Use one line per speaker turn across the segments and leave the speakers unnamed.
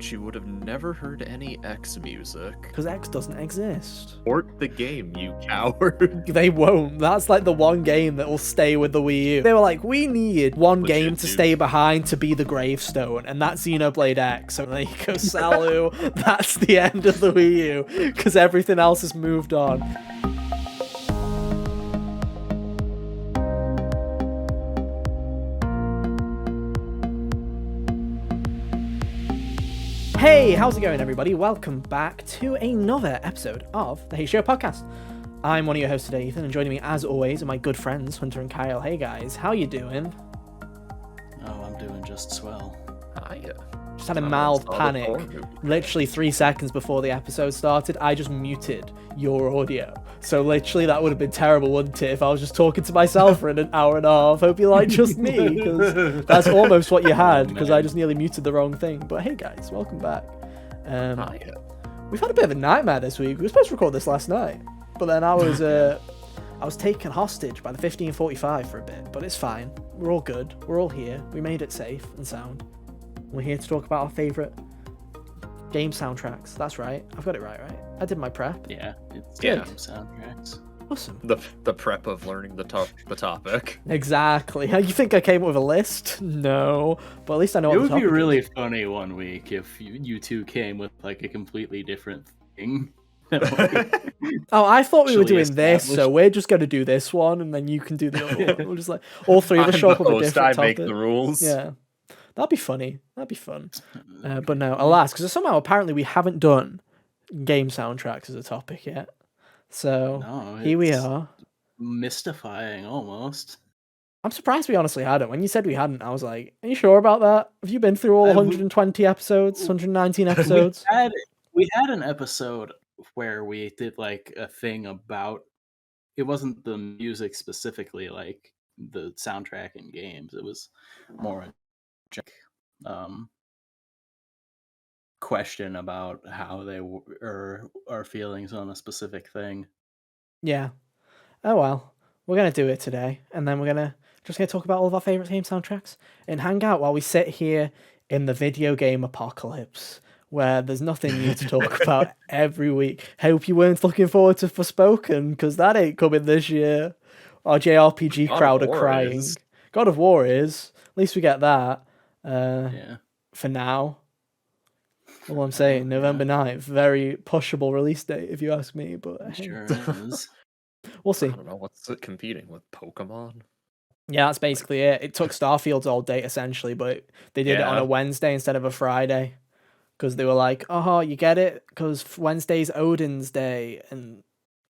but you would have never heard any X music.
Because X doesn't exist.
Port the game, you coward.
They won't. That's like the one game that will stay with the Wii U. They were like, we need one
Legit,
game to
dude.
stay behind to be the gravestone, and that's Xenoblade X. So there you go, Salu. That's the end of the Wii U, because everything else has moved on. Hey, how's it going, everybody? Welcome back to another episode of the HGO podcast. I'm one of your hosts today, Ethan, and joining me, as always, are my good friends, Hunter and Kyle. Hey, guys, how you doing?
Oh, I'm doing just swell.
Hiya.
Just had a mild panic. Literally 3 seconds before the episode started, I just muted your audio. So literally that would have been terrible, wouldn't it, if I was just talking to myself for an hour and a half. Hope you like just me, because that's almost what you had, because I just nearly muted the wrong thing. But hey guys, welcome back.
Hiya.
We've had a bit of a nightmare this week. We were supposed to record this last night, but then I was taken hostage by the 1545 for a bit, but it's fine. We're all good. We're all here. We made it safe and sound. We're here to talk about our favourite game soundtracks. That's right. I've got it right? I did my prep.
Yeah, it's
Good.
game soundtracks.
Awesome.
The prep of learning the topic.
Exactly. You think I came up with a list? No. But at least I know
It
what the
would be
topic
really
is.
funny one week if you two came with like a completely different thing.
Oh, I thought we were
Actually
doing this, so
established.
we're just going to do this one, and then you can do the other one. We're just like, all three of us show up with a different
I make
topic.
the rules.
Yeah. That'd be funny. That'd be fun. But no, alas, because somehow apparently we haven't done game soundtracks as a topic yet. So
No,
here we
it's
are.
mystifying almost.
I'm surprised we honestly hadn't. When you said we hadn't, I was like, are you sure about that? Have you been through all 120 episodes, 119 episodes?
We had an episode where we did like a thing about, it wasn't the music specifically, like the soundtrack in games. It was more a question about how they or our feelings on a specific thing.
Yeah. Oh well. We're going to do it today. And then we're just going to talk about all of our favourite game soundtracks and hang out while we sit here in the video game apocalypse, where there's nothing new to talk about every week. Hope you weren't looking forward to Forspoken, because that ain't coming this year. Our JRPG crowd are crying.
Is.
God of War is. At least we get that.
Yeah.
For now. All I'm saying, November 9th, very pushable release date, if you ask me. But
It
hey,
sure is.
we'll
I
see.
don't know, what's it competing with? Pokemon?
Yeah, that's basically it. It took Starfield's old date, essentially, but they did it on
Yeah.
a Wednesday instead of a Friday. Because they were like, oh, you get it? Because Wednesday's Odin's Day, and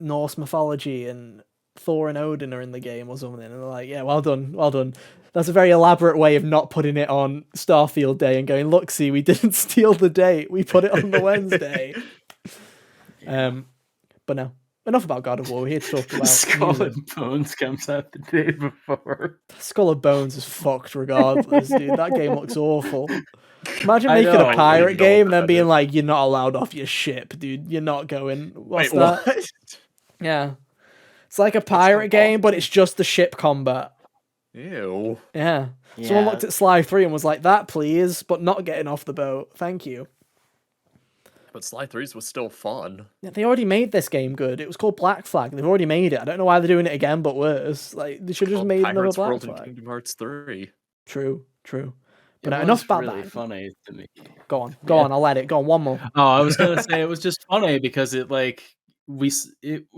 Norse mythology, and Thor and Odin are in the game or something. And they're like, yeah, well done, well done. That's a very elaborate way of not putting it on Starfield Day and going, look, see, we didn't steal the date. We put it on the Wednesday. But no, enough about God of War. We're here to talk about
Skull
music.
and Bones comes out the day before.
Skull and Bones is fucked regardless, dude. That game looks awful. Imagine
I
making
know,
a pirate
no
game and then being
credit.
like, you're not allowed off your ship, dude. You're not going. What's
Wait,
that?
what?
Yeah. It's like a pirate game, but it's just the ship combat.
Ew.
Yeah. Someone looked at Sly 3 and was like, that please, but not getting off the boat. Thank you.
But Sly 3's was still fun.
Yeah, they already made this game good. It was called Black Flag. They've already made it. I don't know why they're doing it again, but worse. Like, they should have just
Called
made another
Pirates
Black
World in
Flag.
Kingdom Hearts 3.
True. But
It
enough
was
about
really
that.
funny to me.
Go on. I'll let it go on. One more.
Oh, I was gonna say it was just funny because it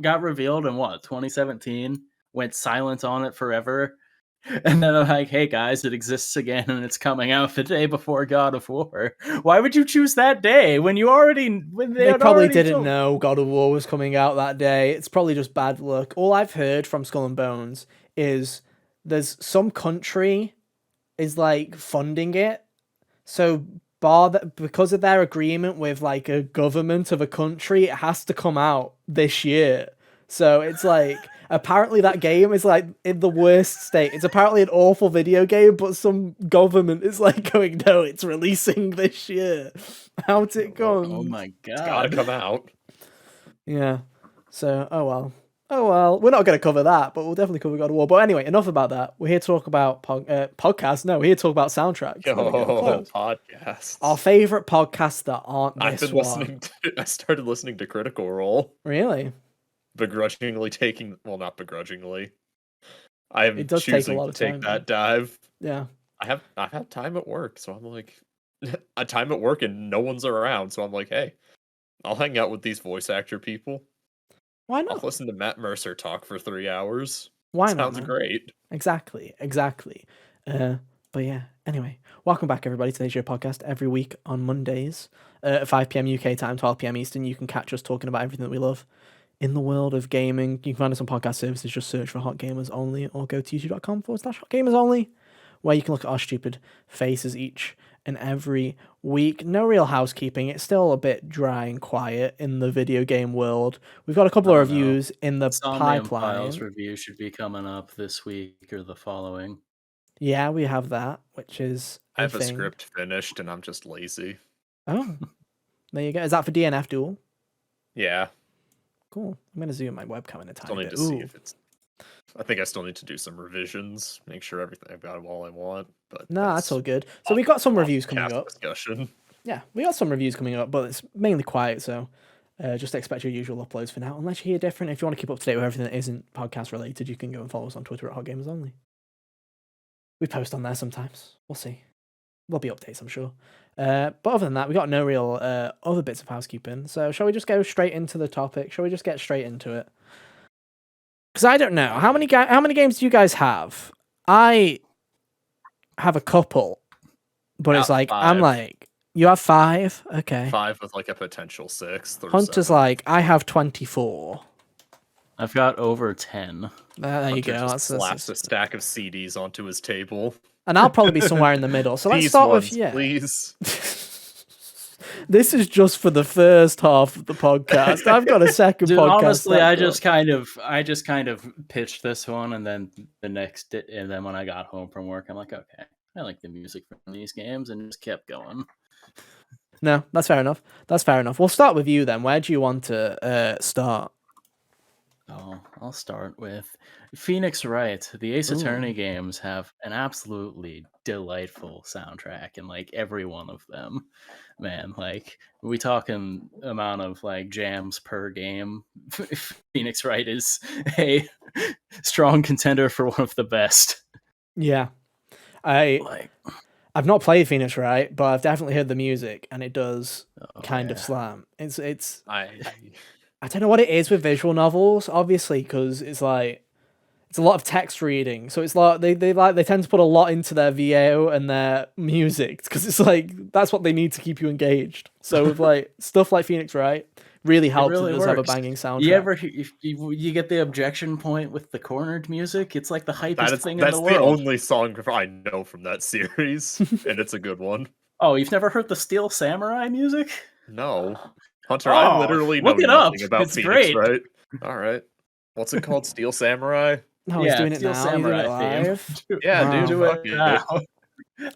got revealed in 2017, went silent on it forever, and then I'm like, hey guys, it exists again and it's coming out the day before God of War. Why would you choose that day when
They probably didn't know God of War was coming out that day. It's probably just bad luck. All I've heard from Skull and Bones is there's some country is like funding it. So because of their agreement with like a government of a country, it has to come out this year. So it's like, apparently that game is like in the worst state. It's apparently an awful video game, but some government is like going, no, it's releasing this year. How'd it go?
Oh my
It's gotta
god.
come out.
Yeah. So, oh well. Oh well, we're not going to cover that, but we'll definitely cover God of War. But anyway, enough about that. We're here to talk about podcasts. No, we're here to talk about soundtracks. There we go,
Oh,
close.
podcasts.
Our favorite podcasts that aren't
I've
this
been listening to. I started listening to Critical Role,
Really?
begrudgingly taking. Well, not begrudgingly. I
It
am
does take a
choosing
lot
to
of
take
time.
that dive.
Yeah.
I've had time at work, so I'm like, a time at work and no one's around, so I'm like, hey, I'll hang out with these voice actor people.
Why
I'll
not?
listen to Matt Mercer talk for 3 hours.
Why not,
Sounds
man?
great.
Exactly. But yeah, anyway, welcome back everybody to the HGO podcast. Every week on Mondays at 5 p.m. UK time, 12 p.m. Eastern, you can catch us talking about everything that we love in the world of gaming. You can find us on podcast services, just search for Hot Gamers Only or go to youtube.com/Hot Gamers Only, where you can look at our stupid faces each and every week. No real housekeeping. It's still a bit dry and quiet in the video game world. We've got a couple of reviews in the
Somnium
pipeline.
Files review should be coming up this week or the following.
Yeah, we have that, which is
I have a
thing.
script finished and I'm just lazy.
Oh, there you go. Is that for DNF Duel?
Yeah.
Cool. I'm gonna zoom my webcam in a
Still
tiny
need
bit.
to see if it's. I think I still need to do some revisions, make sure everything I've got all I want. But
No, that's all good. So we got some reviews coming up.
Discussion.
Yeah, we got some reviews coming up, but it's mainly quiet, so just expect your usual uploads for now. Unless you hear different, if you want to keep up to date with everything that isn't podcast related, you can go and follow us on Twitter at Hot Gamers Only. We post on there sometimes. We'll see. There'll be updates, I'm sure. But other than that, we got no real other bits of housekeeping. So shall we just go straight into the topic? Shall we just get straight into it? Because I don't know how many games do you guys have? I have a couple, but it's like
5.
I'm like, you have 5, okay.
5 with like a potential 6th.
Hunter's
7.
like, I have 24.
I've got over 10.
There you
Hunter
go.
just slaps a stack of CDs onto his table.
And I'll probably be somewhere in the middle. So let's
These
start
ones,
with
please.
This is just for the first half of the podcast. I've got a second
Dude,
podcast.
honestly, I just kind of pitched this one, and then and then when I got home from work, I'm like, okay, I like the music from these games, and just kept going.
No, that's fair enough. That's fair enough. We'll start with you then. Where do you want to start?
Oh, I'll start with Phoenix Wright. The Ace Attorney games have an absolutely delightful soundtrack, and like every one of them, man, like we talking amount of like jams per game. Phoenix Wright is a strong contender for one of the best.
Yeah, I've not played Phoenix Wright, but I've definitely heard the music, and it does kind of slam. It's I don't know what it is with visual novels, obviously, because it's like it's a lot of text reading. So it's like they tend to put a lot into their VO and their music because it's like that's what they need to keep you engaged. So with like stuff like Phoenix Wright really helps. It does have a banging soundtrack.
You ever if you get the objection point with the cornered music? It's like the hypest thing in the world.
That's the only song I know from that series, and it's a good one.
Oh, you've never heard the Steel Samurai music?
No. Hunter, I literally know nothing about
it's
Phoenix,
great.
right? All right. What's it called? Steel Samurai?
No, he's doing it
Steel
now.
Samurai
live.
Yeah,
Wow.
dude,
do it now.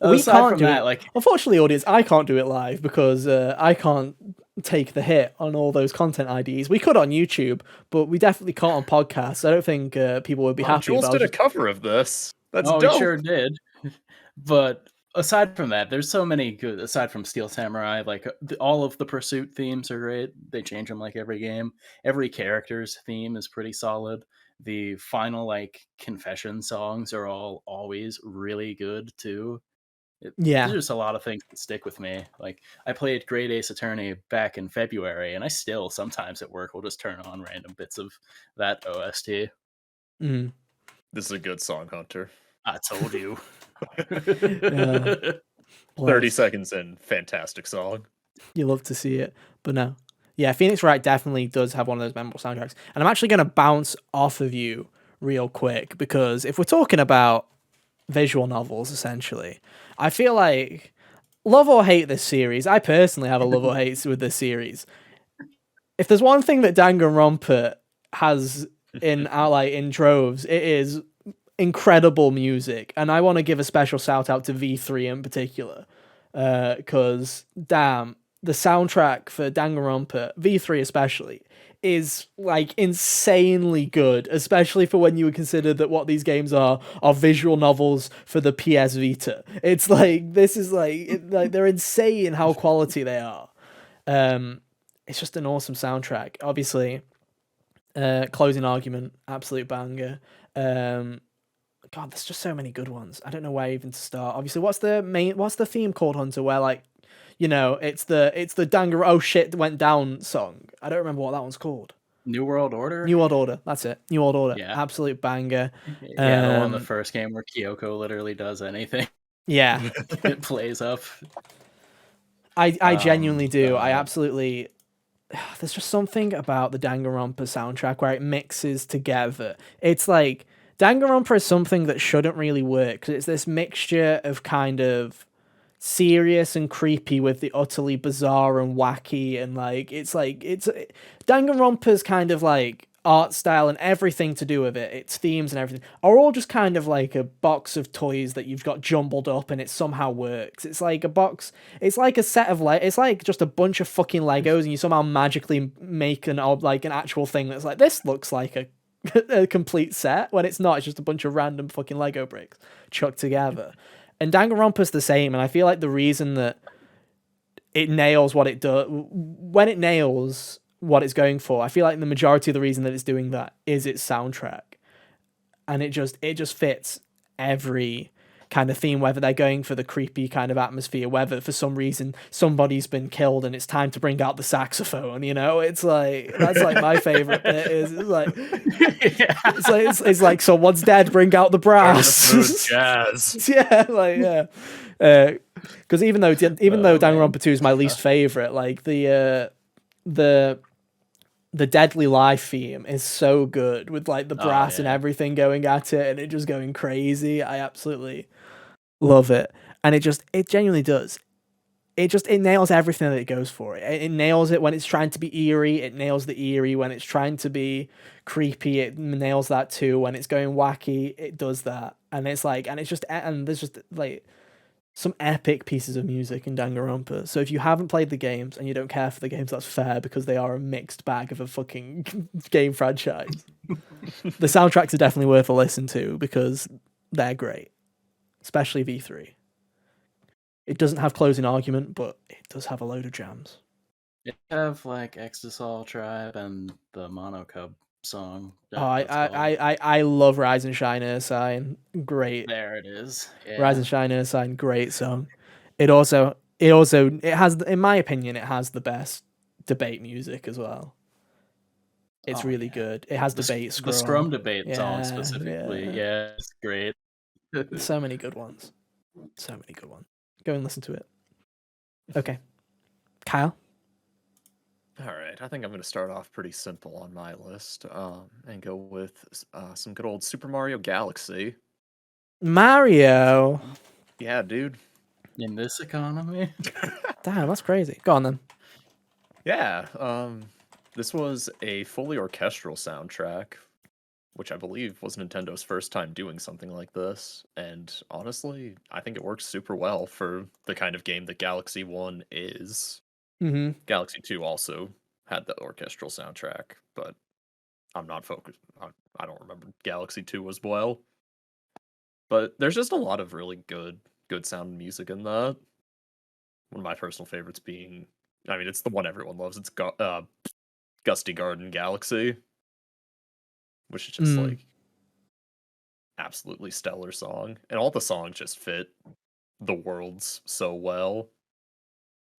We
Aside
can't
from
do
that,
it.
like
Unfortunately, audience, I can't do it live because I can't take the hit on all those content IDs. We could on YouTube, but we definitely can't on podcasts. I don't think people would be happy
Jules
about
did a
just...
cover of this. That's
oh,
dope.
he sure did. But aside from that, there's so many good. Aside from Steel Samurai, like all of the Pursuit themes are great. They change them like every game. Every character's theme is pretty solid. The final like confession songs are all always really good too. There's just a lot of things that stick with me. Like I played Great Ace Attorney back in February, and I still sometimes at work will just turn on random bits of that OST.
Mm.
This is a good song, Hunter.
I told you.
30 seconds in, fantastic song.
You love to see it, but no. Yeah, Phoenix Wright definitely does have one of those memorable soundtracks. And I'm actually going to bounce off of you real quick, because if we're talking about visual novels, essentially, I feel like love or hate this series. I personally have a love or hate with this series. If there's one thing that Danganronpa has in droves, it is incredible music. And I want to give a special shout out to V3 in particular, because damn, the soundtrack for Danganronpa, V3 especially, is like insanely good, especially for when you would consider that what these games are visual novels for the PS Vita. It's like this is like they're insane how quality they are. It's just an awesome soundtrack. Obviously, Closing Argument, absolute banger. God, there's just so many good ones. I don't know where even to start. Obviously, what's the theme called, Hunter? Where like, it's the Danganronpa oh shit went down song. I don't remember what that one's called.
New World Order?
New World Order. That's it. New World Order.
Yeah.
Absolute banger.
Yeah, the one in the first game where Kyoko literally does anything.
Yeah.
It plays up.
I genuinely do. I absolutely... There's just something about the Danganronpa soundtrack where it mixes together. It's like... Danganronpa is something that shouldn't really work because it's this mixture of kind of serious and creepy with the utterly bizarre and wacky, and Danganronpa's kind of like art style and everything to do with it, its themes and everything, are all just kind of like a box of toys that you've got jumbled up and it somehow works. It's like a box, it's like a set of it's like just a bunch of fucking Legos and you somehow magically make an actual thing that's like, this looks like a complete set, when it's not. It's just a bunch of random fucking Lego bricks chucked together. And Danganronpa's the same, and I feel like the reason that it nails what it does, when it nails what it's going for, I feel like the majority of the reason that it's doing that is its soundtrack. And it just fits every kind of theme, whether they're going for the creepy kind of atmosphere, whether for some reason somebody's been killed and it's time to bring out the saxophone, it's like, that's like my favorite bit is it's like someone's dead, bring out the brass.
Jazz.
Yeah, because even though Danganronpa 2 is my least favorite, like the Deadly Life theme is so good with like the brass and everything going at it and it just going crazy. I absolutely love it. And it genuinely does. It nails everything that it goes for. It nails it when it's trying to be eerie. It nails the eerie when it's trying to be creepy. It nails that too. When it's going wacky, it does that. And it's like, and there's just like some epic pieces of music in Danganronpa. So if you haven't played the games and you don't care for the games, that's fair, because they are a mixed bag of a fucking game franchise. The soundtracks are definitely worth a listen to because they're great, especially V3. It doesn't have Closing Argument, but it does have a load of jams.
It have like Exisol Tribe and the Mono Cub song.
I love Rise and Shine Sign. Great.
There it is. Yeah.
Rise and Shine Sign, great song. It has, in my opinion, it has the best debate music as well. It's really good. It has debate Scrum.
The Scrum debate song specifically. Yeah, it's great.
So many good ones. Go and listen to it. Okay. Kyle?
All right, I think I'm going to start off pretty simple on my list and go with some good old Super Mario Galaxy.
Mario?
Yeah, dude.
In this economy?
Damn, that's crazy. Go on then.
Yeah, this was a fully orchestral soundtrack, which I believe was Nintendo's first time doing something like this. And honestly, I think it works super well for the kind of game that Galaxy 1 is.
Mm-hmm.
Galaxy 2 also had the orchestral soundtrack, but I'm not focused. I don't remember Galaxy 2 as well. But there's just a lot of really good sound music in that. One of my personal favorites being, I mean, it's the one everyone loves. It's Gusty Garden Galaxy, which is just like absolutely stellar song. And all the songs just fit the worlds so well.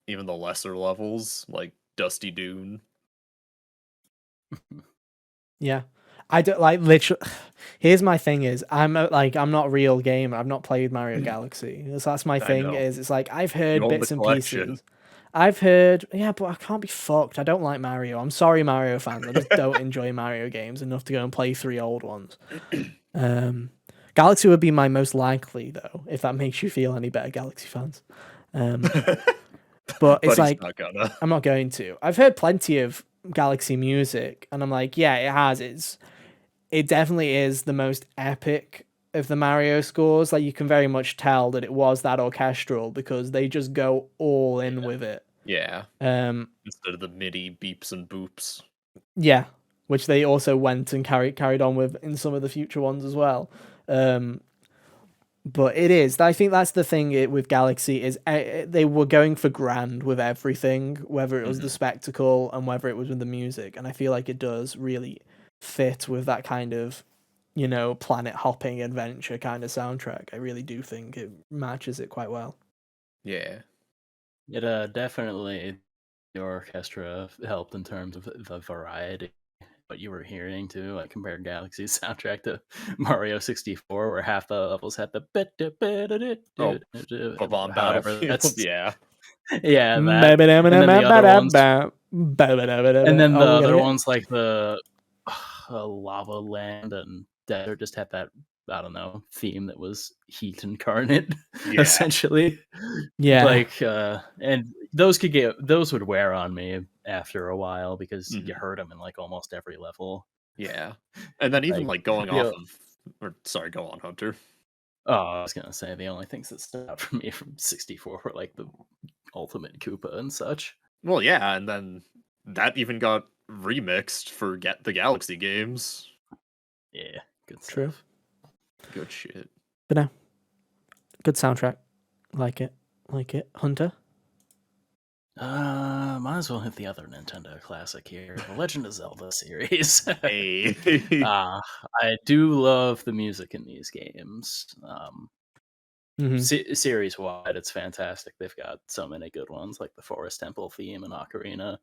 Even the lesser levels, like Dusty Dune.
Yeah. I don't like literally. Here's my thing is I'm not a real gamer. I've not played Mario Galaxy. So that's my thing is it's like I've heard bits and pieces. I've heard, but I can't be fucked. I don't like Mario. I'm sorry, Mario fans. I just don't enjoy Mario games enough to go and play 3 old ones. Galaxy would be my most likely though, if that makes you feel any better, Galaxy fans. But it's like I'm not going to. I've heard plenty of Galaxy music, and I'm like, yeah, it has. It definitely is the most epic of the Mario scores. Like you can very much tell that it was that orchestral because they just go all in with it.
Yeah. Instead of the MIDI beeps and boops.
Yeah, which they also went and carried on with in some of the future ones as well. But it is. I think that's the thing with Galaxy is they were going for grand with everything, whether it was the spectacle and whether it was with the music, and I feel like it does really fit with that kind of, planet hopping adventure kind of soundtrack. I really do think it matches it quite well.
Yeah.
It definitely the orchestra helped in terms of the variety. What you were hearing too, like compared Galaxy's soundtrack to Mario 64, where half the levels had the
Bomb
however
Battlefield.
that's
Yeah.
yeah that, and then the other ones, and then the other
get
ones like the Lava Land and Desert just had that, I don't know, theme that was heat incarnate,
Yeah.
essentially.
Yeah.
Like and those would wear on me after a while because you heard them in like almost every level.
Yeah. And then even like going
Yeah.
off of, or sorry, go on, Hunter.
Oh, I was gonna say the only things that stood out for me from 64 were like the Ultimate Koopa and such.
Well, yeah, and then that even got remixed for the Galaxy games.
Yeah, good stuff.
True.
Good shit.
But no, good soundtrack. Like it. Hunter?
Might as well hit the other Nintendo classic here, the Legend of Zelda series.
Hey.
I do love the music in these games. Series wide, it's fantastic. They've got so many good ones, like the Forest Temple theme and Ocarina.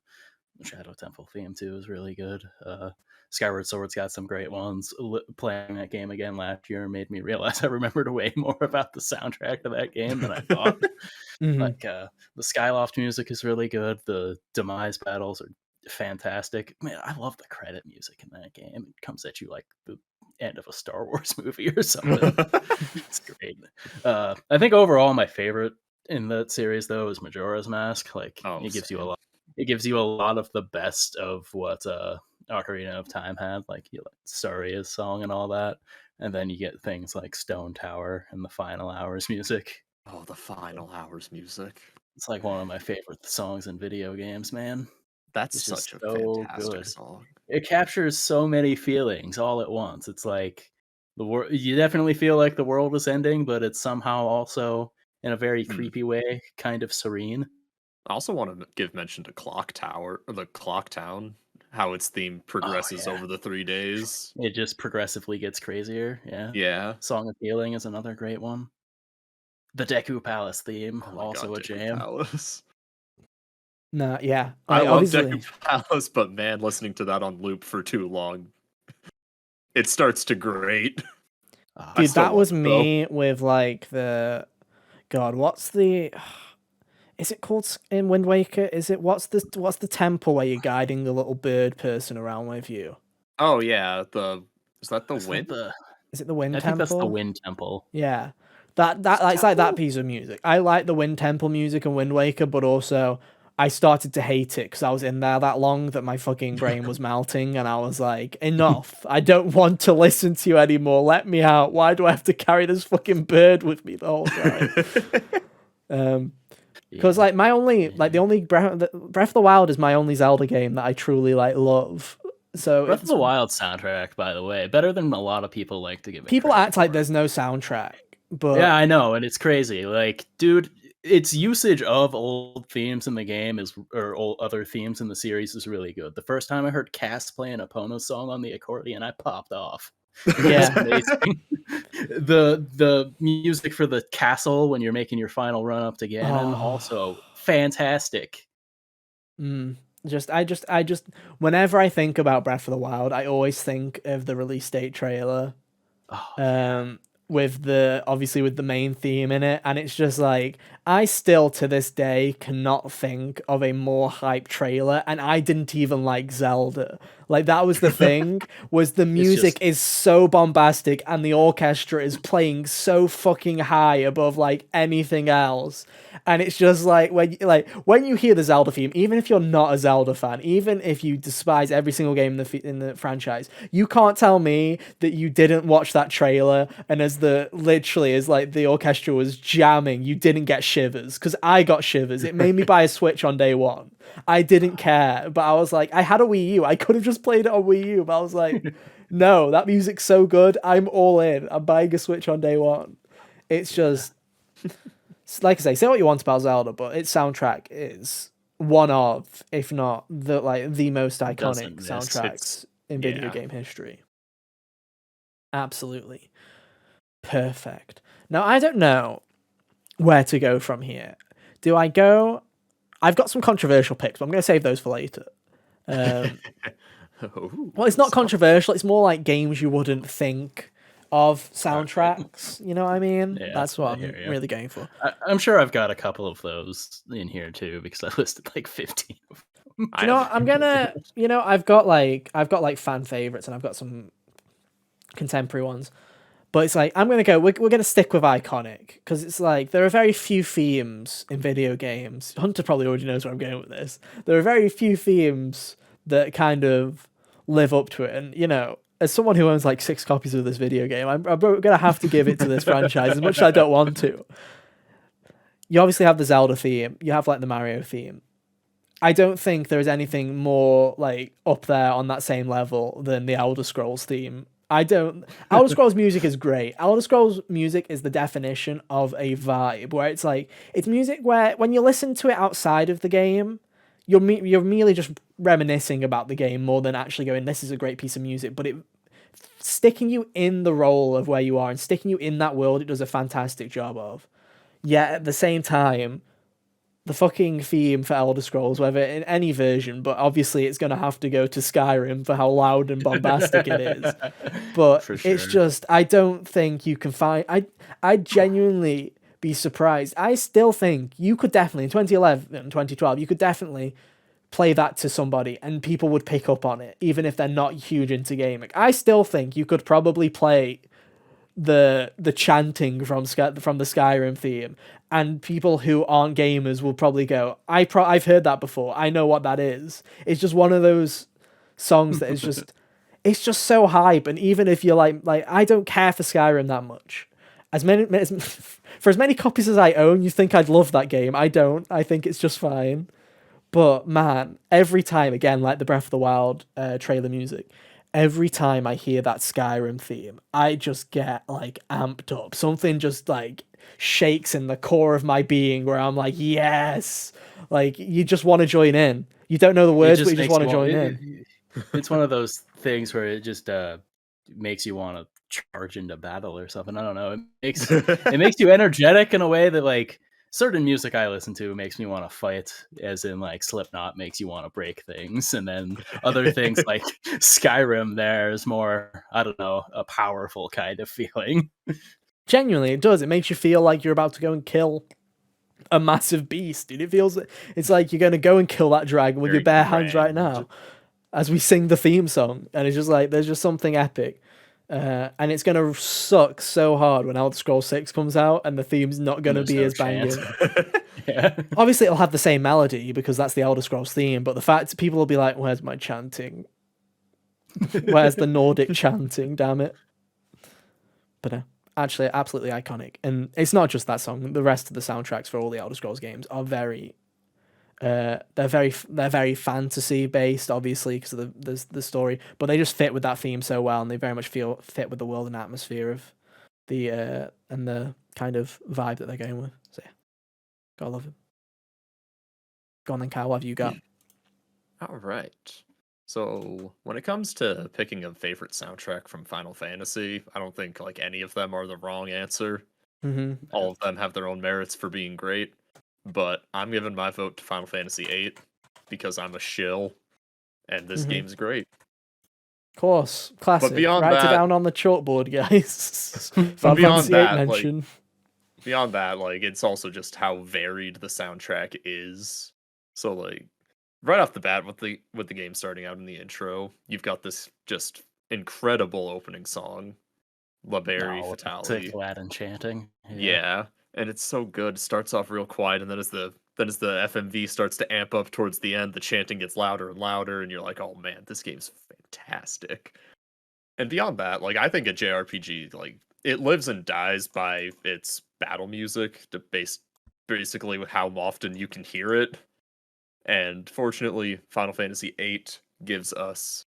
The Shadow Temple theme too is really good. Skyward Sword's got some great ones. Playing that game again last year made me realize I remembered way more about the soundtrack of that game than I thought. Like the Skyloft music is really good. The Demise battles are fantastic. Man, I love the credit music in that game. It comes at you like the end of a Star Wars movie or something. It's great. I think overall my favorite in that series though is Majora's Mask. Like it gives you a lot. It gives you a lot of the best of what Ocarina of Time had, like Saria's song and all that, and then you get things like Stone Tower and the Final Hours music.
Oh, the Final Hours music.
It's like one of my favorite songs in video games, man.
That's such a fantastic song.
It captures so many feelings all at once. It's like you definitely feel like the world is ending, but it's somehow also in a very creepy way, kind of serene.
I also want to give mention to Clock Tower, or the Clock Town, how its theme progresses over the 3 days.
It just progressively gets crazier. Yeah.
Yeah.
Song of Healing is another great one. The Deku Palace theme, also a jam.
Palace.
Nah, yeah.
I love Deku Palace, but man, listening to that on loop for too long, it starts to grate.
Dude, that was me with like the... God, what's the... Is it called in Wind Waker? Is it what's the temple where you're guiding the little bird person around with you?
Oh yeah, is that the wind?
Is it the Wind Temple?
I think that's the Wind Temple.
Yeah, it's like that piece of music. I like the Wind Temple music and Wind Waker, but also I started to hate it because I was in there that long that my fucking brain was melting, and I was like, enough! I don't want to listen to you anymore. Let me out. Why do I have to carry this fucking bird with me the whole time? Because like the only Breath of the Wild is my only Zelda game that I truly like love. So
Breath of the Wild soundtrack, by the way, better than a lot of people like to give it.
People act like there's no soundtrack, but
yeah, I know, and it's crazy. Like, dude, its usage of old themes in the game or other themes in the series is really good. The first time I heard Cass play an Epona song on the accordion, I popped off.
Yeah,
amazing. The music for the castle when you're making your final run up to Ganon, also fantastic.
I just whenever I think about Breath of the Wild, I always think of the release date trailer. With the main theme in it, and it's just like I still to this day cannot think of a more hype trailer, and I didn't even like Zelda. Like that was the thing, was the music is so bombastic and the orchestra is playing so fucking high above like anything else. And it's just like when you hear the Zelda theme, even if you're not a Zelda fan, even if you despise every single game in the franchise, you can't tell me that you didn't watch that trailer and as the orchestra was jamming, you didn't get shivers shivers because I got shivers. It made me buy a Switch on day one. I didn't care, but I was like, I had a Wii U. I could have just played it on Wii U, but I was like, no, that music's so good. I'm all in. I'm buying a Switch on day one. It's just, like I say what you want about Zelda, but its soundtrack is one of, if not the most iconic soundtracks in video game history. Absolutely perfect. Now, I don't know where to go from here. Do I go? I've got some controversial picks, but I'm going to save those for later. Well, it's not controversial. It's more like games you wouldn't think of soundtracks. You know what I mean?
Yeah,
That's what I'm really going for.
I'm sure I've got a couple of those in here too, because I listed like 15 of them.
You know what? I'm gonna. You know, I've got like fan favorites, and I've got some contemporary ones. But it's like, I'm going to go, we're going to stick with iconic, because it's like, there are very few themes in video games. Hunter probably already knows where I'm going with this. There are very few themes that kind of live up to it. And, you know, as someone who owns like 6 copies of this video game, I'm going to have to give it to this franchise, as much as I don't want to. You obviously have the Zelda theme. You have like the Mario theme. I don't think there is anything more like up there on that same level than the Elder Scrolls theme. Elder Scrolls music is great. Elder Scrolls music is the definition of a vibe, where it's like, it's music where when you listen to it outside of the game, you're merely just reminiscing about the game more than actually going, this is a great piece of music. But it sticking you in the role of where you are and sticking you in that world, it does a fantastic job of. Yet at the same time, the fucking theme for Elder Scrolls, whether in any version, but obviously it's going to have to go to Skyrim for how loud and bombastic it is. But it's just, I don't think you can find... I'd genuinely be surprised. I still think you could definitely, in 2011 and 2012, you could definitely play that to somebody and people would pick up on it, even if they're not huge into gaming. I still think you could probably play the chanting from the Skyrim theme, and people who aren't gamers will probably go, I've heard that before. I know what that is. It's just one of those songs that is just it's just so hype. And even if you're like I don't care for Skyrim that much, for as many copies as I own, you think I'd love that game. I don't. I think it's just fine. But man, every time, again, like the Breath of the Wild trailer music, every time I hear that Skyrim theme, I just get like amped up. Something just like shakes in the core of my being where I'm like, yes, like you just want to join in. You don't know the words, but you just want to join in.
It's one of those things where it just makes you want to charge into battle or something. I don't know. It makes you energetic in a way that like certain music I listen to makes me want to fight, as in like Slipknot makes you want to break things, and then other things like Skyrim, there's more, I don't know, a powerful kind of feeling.
Genuinely, it does. It makes you feel like you're about to go and kill a massive beast, dude. It's like you're going to go and kill that dragon with your bare hands right now as we sing the theme song, and it's just like there's just something epic. And it's going to suck so hard when Elder Scrolls 6 comes out and the theme's not going to be as banging.
Yeah.
Obviously, it'll have the same melody because that's the Elder Scrolls theme, but the fact people will be like, where's my chanting? Where's the Nordic chanting, damn it? But no, actually, absolutely iconic. And it's not just that song. The rest of the soundtracks for all the Elder Scrolls games are very... they're very fantasy based, obviously, because of the story, but they just fit with that theme so well, and they very much fit with the world and atmosphere of the and the kind of vibe that they're going with. So yeah, gotta love him. Go on then, Kyle. What have you got?
All right. So when it comes to picking a favorite soundtrack from Final Fantasy, I don't think like any of them are the wrong answer.
Mm-hmm.
All of them have their own merits for being great. But I'm giving my vote to Final Fantasy VIII because I'm a shill, and this game's great.
Of course, classic.
But beyond
Write
that,
it down on the chalkboard, guys.
But beyond that,
mention.
Beyond that, like it's also just how varied the soundtrack is. So like right off the bat, with the game starting out in the intro, you've got this just incredible opening song, La Berry Fatality.
Glad enchanting.
Yeah. And it's so good. It starts off real quiet, and then as the FMV starts to amp up towards the end, the chanting gets louder and louder, and you're like, "Oh man, this game's fantastic." And beyond that, like I think a JRPG, like it lives and dies by its battle music, based basically how often you can hear it. And fortunately, Final Fantasy VIII gives us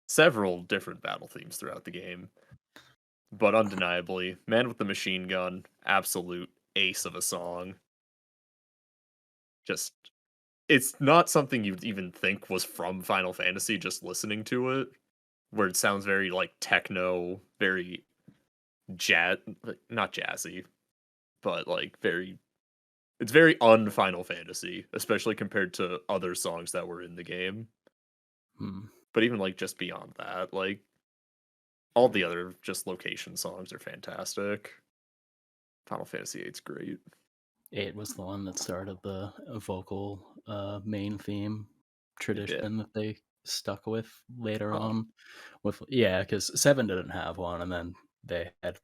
several different battle themes throughout the game. But undeniably, Man with the Machine Gun, absolute ace of a song. Just, it's not something you'd even think was from Final Fantasy just listening to it, where it sounds very like techno, very not jazzy, but like it's very un-Final Fantasy, especially compared to other songs that were in the game. But even like just beyond that, like all the other just location songs are fantastic. Final Fantasy VIII's great.
8 was the one that started the vocal main theme tradition that they stuck with later on. Because 7 didn't have one, and then they had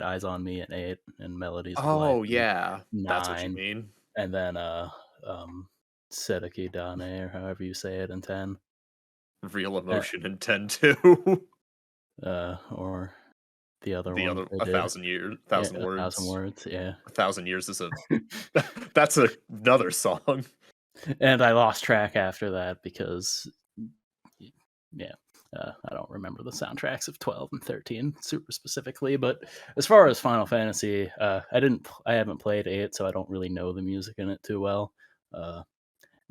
Eyes on Me at 8 and Melodies of Life.
Oh yeah,
9,
that's what you mean.
And then Sedeki Dane, or however you say it, in 10.
Real Emotion in 10 too.
Or the other
the
one.
other 1,000 years, 1,000 words.
1,000 words, yeah.
1,000 years is that's another song.
And I lost track after that because, I don't remember the soundtracks of 12 and 13 super specifically. But as far as Final Fantasy, I haven't played 8, so I don't really know the music in it too well.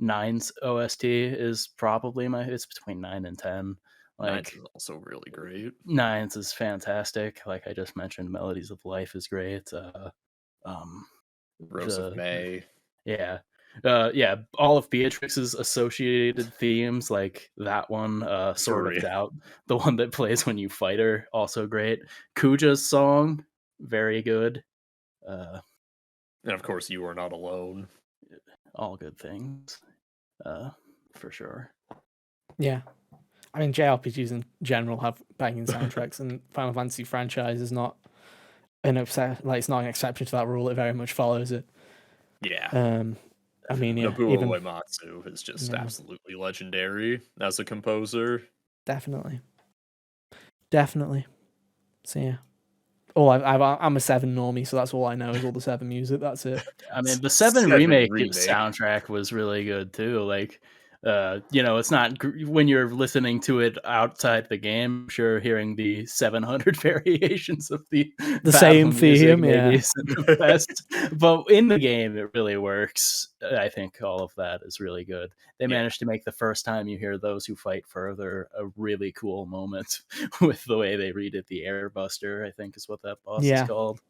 9's OST is probably it's between 9 and 10.
9's is also really great.
9's is fantastic. Like I just mentioned, Melodies of Life is great.
Rose of May.
Yeah. All of Beatrix's associated themes, like that one, Sword of Doubt, the one that plays when you fight her, also great. Kuja's song, very good.
And of course, You Are Not Alone.
All good things, for sure.
Yeah. I mean, JRPGs in general have banging soundtracks, and Final Fantasy franchise is not it's not an exception to that rule. It very much follows it.
Yeah.
I mean, yeah,
Nobuo Uematsu is just absolutely legendary as a composer.
Definitely. So yeah. I'm a 7 normie, so that's all I know is all the 7 music. That's it.
I mean, the 7 remake soundtrack was really good too. Like, it's not when you're listening to it outside the game. Sure, hearing the 700 variations of the
same theme,
the best. But in the game, it really works. I think all of that is really good. They managed to make the first time you hear Those Who Fight Further a really cool moment with the way they redid the Airbuster, I think is what that boss is called.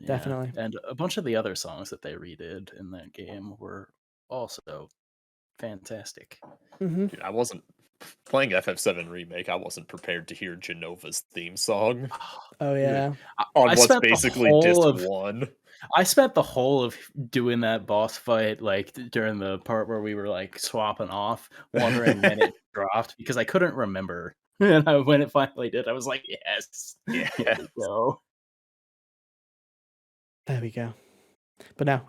Definitely.
And a bunch of the other songs that they redid in that game were also fantastic.
Mm-hmm.
Dude, I wasn't playing FF7 Remake. I wasn't prepared to hear Genova's theme song.
Oh yeah,
on what's basically disc 1.
I spent the whole of doing that boss fight, like during the part where we were like swapping off, wondering when it dropped because I couldn't remember. And when it finally did, I was like, "Yes, here we go."
There we go. But no,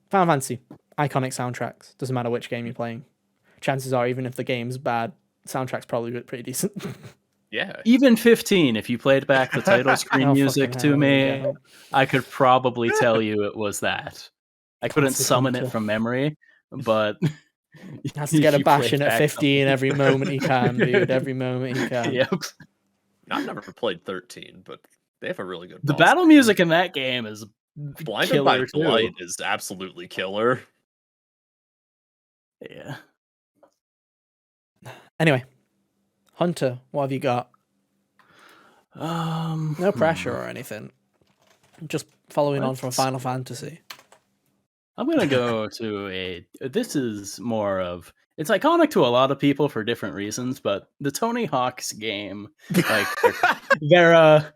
Final Fantasy, iconic soundtracks. Doesn't matter which game you're playing. Chances are, even if the game's bad, soundtrack's probably pretty decent.
Yeah.
Even 15, if you played back the title screen music to me, I could probably tell you it was that. I couldn't summon it from memory, but
he has to get a bash in at 15 every moment he can, dude. Every moment he can.
Yep.
I've never played 13, but they have a really good.
The battle music in that game is
Blinded by Blight is absolutely killer.
Yeah.
Anyway, Hunter, what have you got? No pressure or anything. Just following on from Final Fantasy.
I'm gonna go to this is more of, it's iconic to a lot of people for different reasons, but the Tony Hawk's game, like they're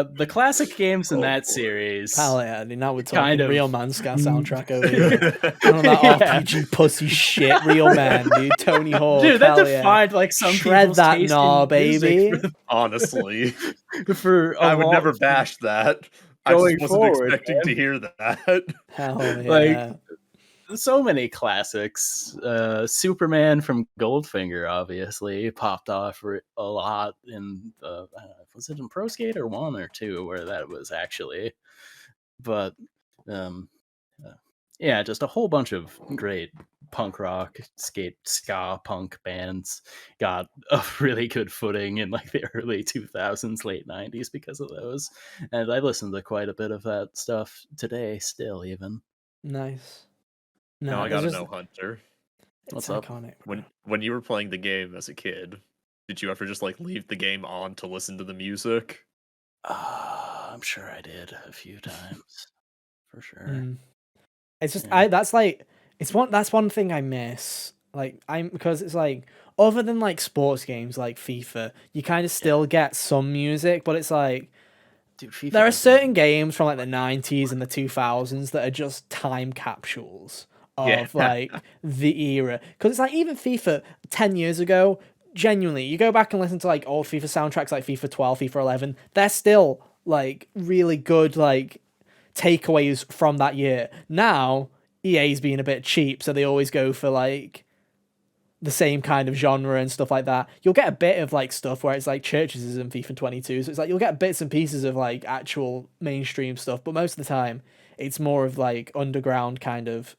the classic games in that series.
Hell yeah, now we're talking Real Man Ska soundtrack over here. None of that RPG pussy shit, Real Man, dude. Tony Hawk,
dude, that defined like some
shred that gnaw, baby.
Honestly,
I
would never bash that. I just wasn't expecting to hear that.
Hell yeah.
Like, so many classics. Superman from Goldfinger obviously popped off a lot in the was it in Pro Skater 1 or 2 where that was actually, but Um, yeah, just a whole bunch of great punk rock, ska, punk bands got a really good footing in like the early 2000s, late 90s because of those. And I listen to quite a bit of that stuff today, still, even.
Nice.
Now
No,
I
it's
gotta
just
know, Hunter.
it's
What's up?
iconic, bro.
When you were playing the game as a kid, did you ever just like leave the game on to listen to the music?
I'm sure I did a few times, for sure.
Mm. It's just
Yeah.
that's one thing I miss. Like because it's like other than like sports games like FIFA, you kind of still get some music, but it's like
Dude, FIFA
there are
doesn't
certain
even
games from like the 90s and the 2000s that are just time capsules
Yeah.
of like the era. Because it's like even FIFA 10 years ago, genuinely, you go back and listen to like old FIFA soundtracks like FIFA 12, FIFA 11, they're still like really good like takeaways from that year. Now, EA's being a bit cheap, so they always go for like the same kind of genre and stuff like that. You'll get a bit of like stuff where it's like churches is in FIFA 22, so it's like you'll get bits and pieces of like actual mainstream stuff, but most of the time it's more of like underground kind of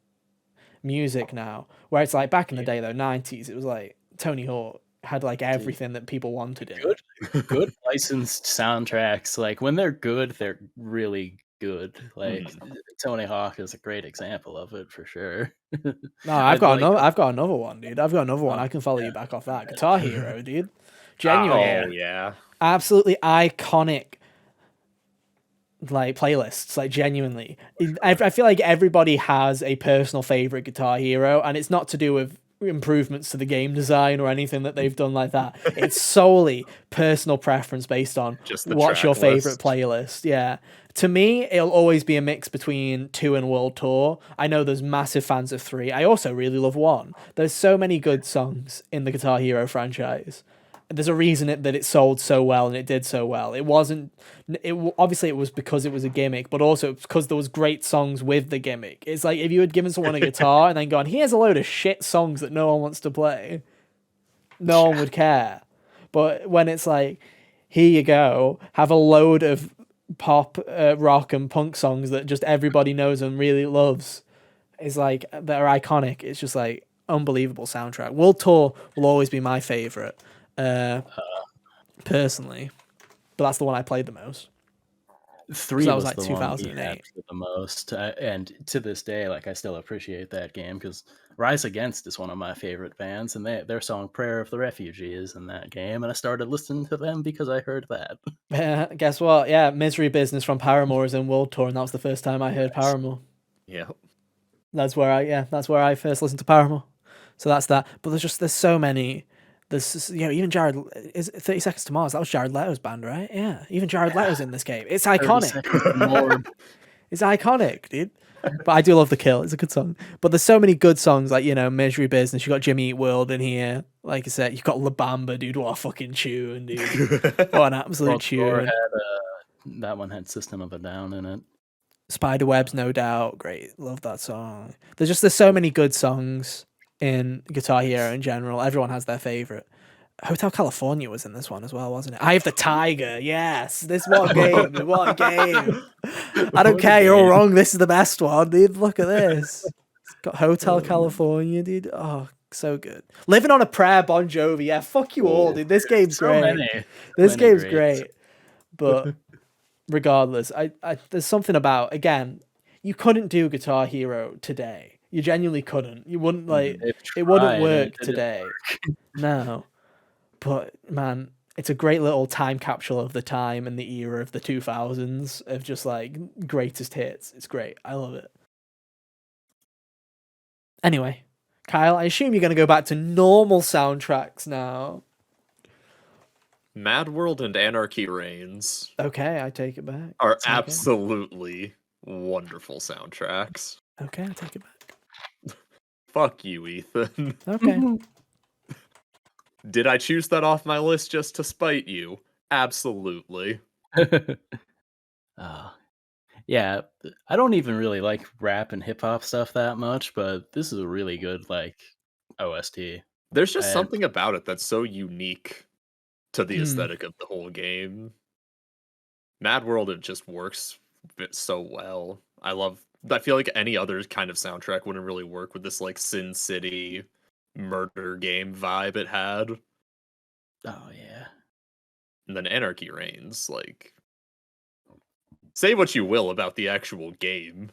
music now. Where it's like back in the
Yeah.
day though, 90s, it was like Tony Hawk had like
Dude,
everything that people wanted in
good
it.
good licensed soundtracks. Like when they're good, they're really good. Like
Mhm.
Tony Hawk is a great example of it for sure.
No,
I'd like
I've got another one, dude. I've got another one.
oh
I can follow you
yeah.
back off that.
Go
Guitar
ahead.
Hero, dude.
Oh
Genuinely.
yeah.
Oh yeah.
Absolutely iconic like playlists, like genuinely. I feel like everybody has a personal favorite Guitar Hero, and it's not to do with improvements to the game design or anything that they've done like that. It's solely personal preference based on
Just the
what's your
track
favorite
list.
playlist. Yeah. To me, it'll always be a mix between 2 and World Tour. I know there's massive fans of 3. I also really love 1. There's so many good songs in the Guitar Hero franchise. There's a reason that it sold so well and it did so well. It wasn't. Obviously it was because it was a gimmick, but also because there was great songs with the gimmick. It's like if you had given someone a guitar and then gone, "Here's a load of shit songs that no one wants to play," no one would care. But when it's like, "Here you go, have a load of pop, rock, and punk songs that just everybody knows and really loves," it's like they're iconic. It's just like unbelievable soundtrack. World Tour will always be my favorite. Uh, personally, but that's the one I played the most because
3
that was
was
like
the one we had
2008.
for the most, and to this day, like I still appreciate that game because Rise Against is one of my favorite bands, and their song "Prayer of the Refugee" is in that game, and I started listening to them because I heard that.
Guess what? Yeah, Misery Business from Paramore is in World Tour, and that was the first time I heard
Nice.
Paramore.
Yeah.
That's where I first listened to Paramore. So that's that. But there's so many. There's even Jared is it 30 Seconds to Mars. That was Jared Leto's band, right? Yeah, even Jared
Yeah,
Leto's in this game. It's
30
iconic.
seconds more.
It's iconic, dude. But I do love The Kill. It's a good song. But there's so many good songs, like, Misery Business. You got Jimmy Eat World in here. Like I said, you got La Bamba, dude. What a fucking tune, dude. What an absolute
World Tour
tune.
had that one had System of a Down in it.
Spiderwebs, no doubt. Great. Love that song. There's so many good songs in Guitar Hero in general. Everyone has their favorite. Hotel California was in this one as well, wasn't it? Eye of the Tiger. Yes. This what game. What game. I don't
What a
care. You're all
game.
wrong. This is the best one, dude. Look at this. It's got Hotel California, dude. Oh, so good. Living on a Prayer, Bon Jovi. Yeah, fuck you all,
Oh,
dude. This game's
So
great.
many, so
This
many
game's
greats.
great. But regardless, I there's something about, again, you couldn't do Guitar Hero today. You genuinely couldn't. You wouldn't like
They've
it wouldn't
tried and
work
it didn't
today.
work.
No. But man, it's a great little time capsule of the time and the era of the 2000s of just like greatest hits. It's great. I love it. Anyway, Kyle, I assume you're going to go back to normal soundtracks now.
Mad World and Anarchy Reigns
Okay, I take it back.
are
It's okay.
absolutely wonderful soundtracks.
Okay, I take it back.
Fuck you, Ethan.
Okay.
Did I choose that off my list just to spite you? Absolutely.
uh, yeah, I don't even really like rap and hip hop stuff that much, but this is a really good like OST.
There's just
And
something about it that's so unique to the
Mm.
aesthetic of the whole game. Mad World, it just works so well. I love I feel like any other kind of soundtrack wouldn't really work with this like Sin City murder game vibe it had.
Oh yeah.
And then Anarchy Reigns, like, say what you will about the actual game,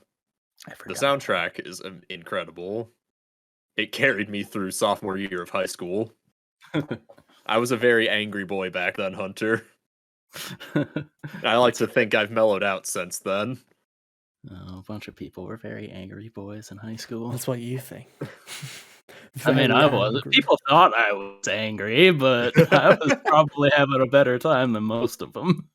I
the
forgot.
soundtrack is incredible. It carried me through sophomore year of high school. I was a very angry boy back then, Hunter. I like to think I've mellowed out since then.
Oh, a bunch of people were very angry boys in high school.
That's what you think.
I mean, I wasn't.
Angry.
People thought I was angry, but I was probably having a better time than most of them.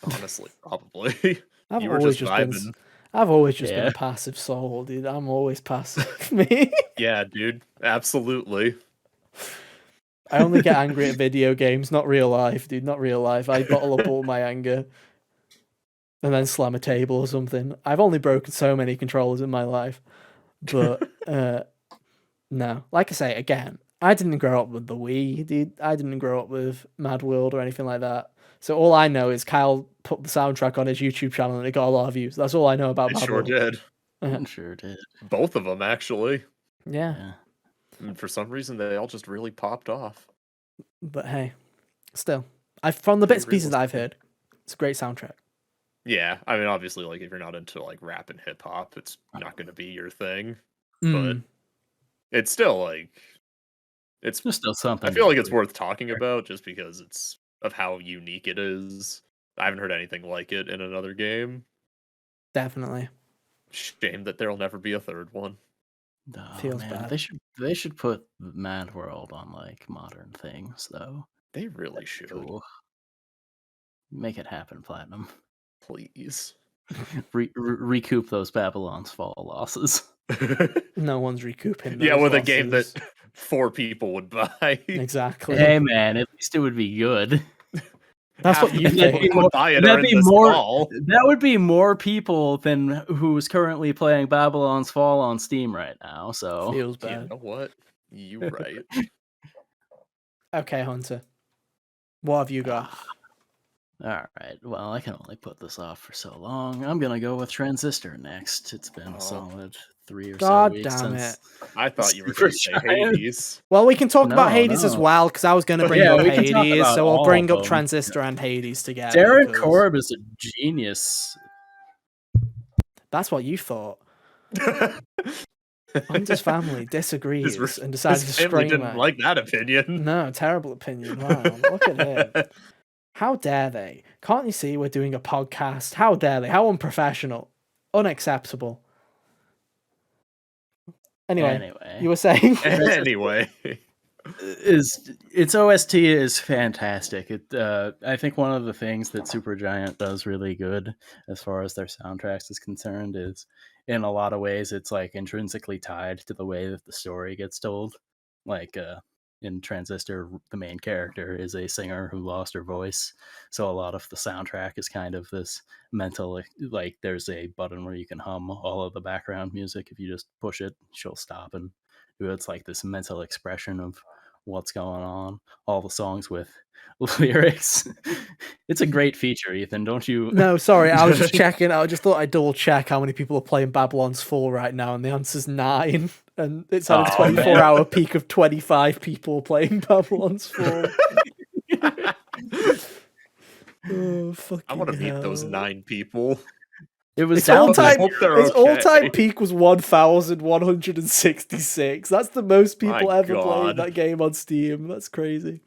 Honestly, probably.
I've
You were
always
just
been.
vibing.
I've always just been
Yeah.
a passive soul, dude. I'm always passive. Me.
Yeah, dude. Absolutely.
I only get angry at video games, not real life, dude. Not real life. I bottle up all my anger and then slam a table or something. I've only broken so many controllers in my life, but no. Like I say again, I didn't grow up with the Wii, dude. I didn't grow up with Mad World or anything like that. So all I know is Kyle put the soundtrack on his YouTube channel and it got a lot of views. That's all I know about
It
Mad
sure
World.
did.
Sure did.
Both of them, actually.
Yeah.
And for some reason, they all just really popped off.
But hey, still, from the bits and pieces that I've
realistic.
heard, it's a great soundtrack.
Yeah, I mean, obviously, like, if you're not into, like, rap and hip-hop, it's not going to be your thing. But
Mm.
it's still, like...
There's still something.
I feel like it's worth talking about just because it's of how unique it is. I haven't heard anything like it in another game.
Definitely.
Shame that there'll never be a third one.
Oh,
Feels
man.
bad.
They should put Mad World on like modern things though.
They really should.
Cool. Make it happen, Platinum.
Please.
Recoup those Babylon's Fall losses.
No one's recouping those
Yeah, with a game that
losses.
4 people would buy.
Exactly.
Hey man, at least it would be good.
That's
Half
what you
the people
think.
who would buy it are
That'd
in
be
this
more.
mall.
That would be more people than who's currently playing Babylon's Fall on Steam right now. So
Feels
You
bad.
know what? You right.
Okay, Hunter. What have you got?
all right. Well, I can only put this off for so long. I'm gonna go with Transistor next. It's been
Oh.
a solid 3 or
God
so weeks
damn
since.
it.
I thought you were
Super
going to say
Giant.
Hades.
Well, we can talk about
No,
Hades as
no.
well, because I was going to bring
Yeah,
up
we can talk
Hades,
about
so I'll
all
bring
of
up
them.
Transistor and Hades together.
Darren
because
Korb is a genius.
That's what you thought. Hunter's family disagrees and decided to
His family
scream
didn't
at
like that opinion.
No, terrible opinion. Wow, look at him. How dare they? Can't you see we're doing a podcast? How dare they? How unprofessional. Unacceptable. Anyway, you were saying?
Anyway.
Its OST is fantastic. I think one of the things that Supergiant does really good as far as their soundtracks is concerned is in a lot of ways it's like intrinsically tied to the way that the story gets told. Like in Transistor, the main character is a singer who lost her voice, so a lot of the soundtrack is kind of this mental, like there's a button where you can hum all of the background music. If you just push it, she'll stop and it's like this mental expression of what's going on. All the songs with lyrics. It's a great feature, Ethan, don't you?
No, sorry, I was just checking. I just thought I'd double check how many people are playing Babylon's Fall right now, and the answer's 9. And it's had a 24-hour peak of 25 people playing Babylon's Fall. Oh, fucking
I want to meet those 9 people.
It was
its all-time
okay.
peak was 1,166. That's the most people
My
ever
God.
played that game on Steam. That's crazy.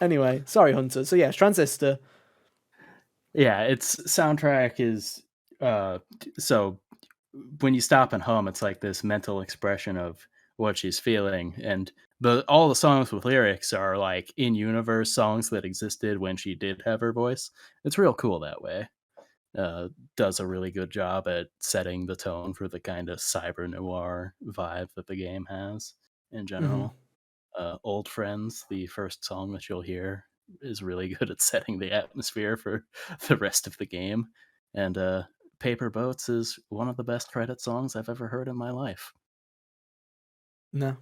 Anyway, sorry, Hunter. So yeah, Transistor.
Yeah, its soundtrack is so when you stop and hum, it's like this mental expression of what she's feeling, and all the songs with lyrics are like in-universe songs that existed when she did have her voice. It's real cool that way. Does a really good job at setting the tone for the kind of cyber noir vibe that the game has in general. Old Friends, the first song that you'll hear, is really good at setting the atmosphere for the rest of the game. And Paper Boats is one of the best credit songs I've ever heard in my life.
No,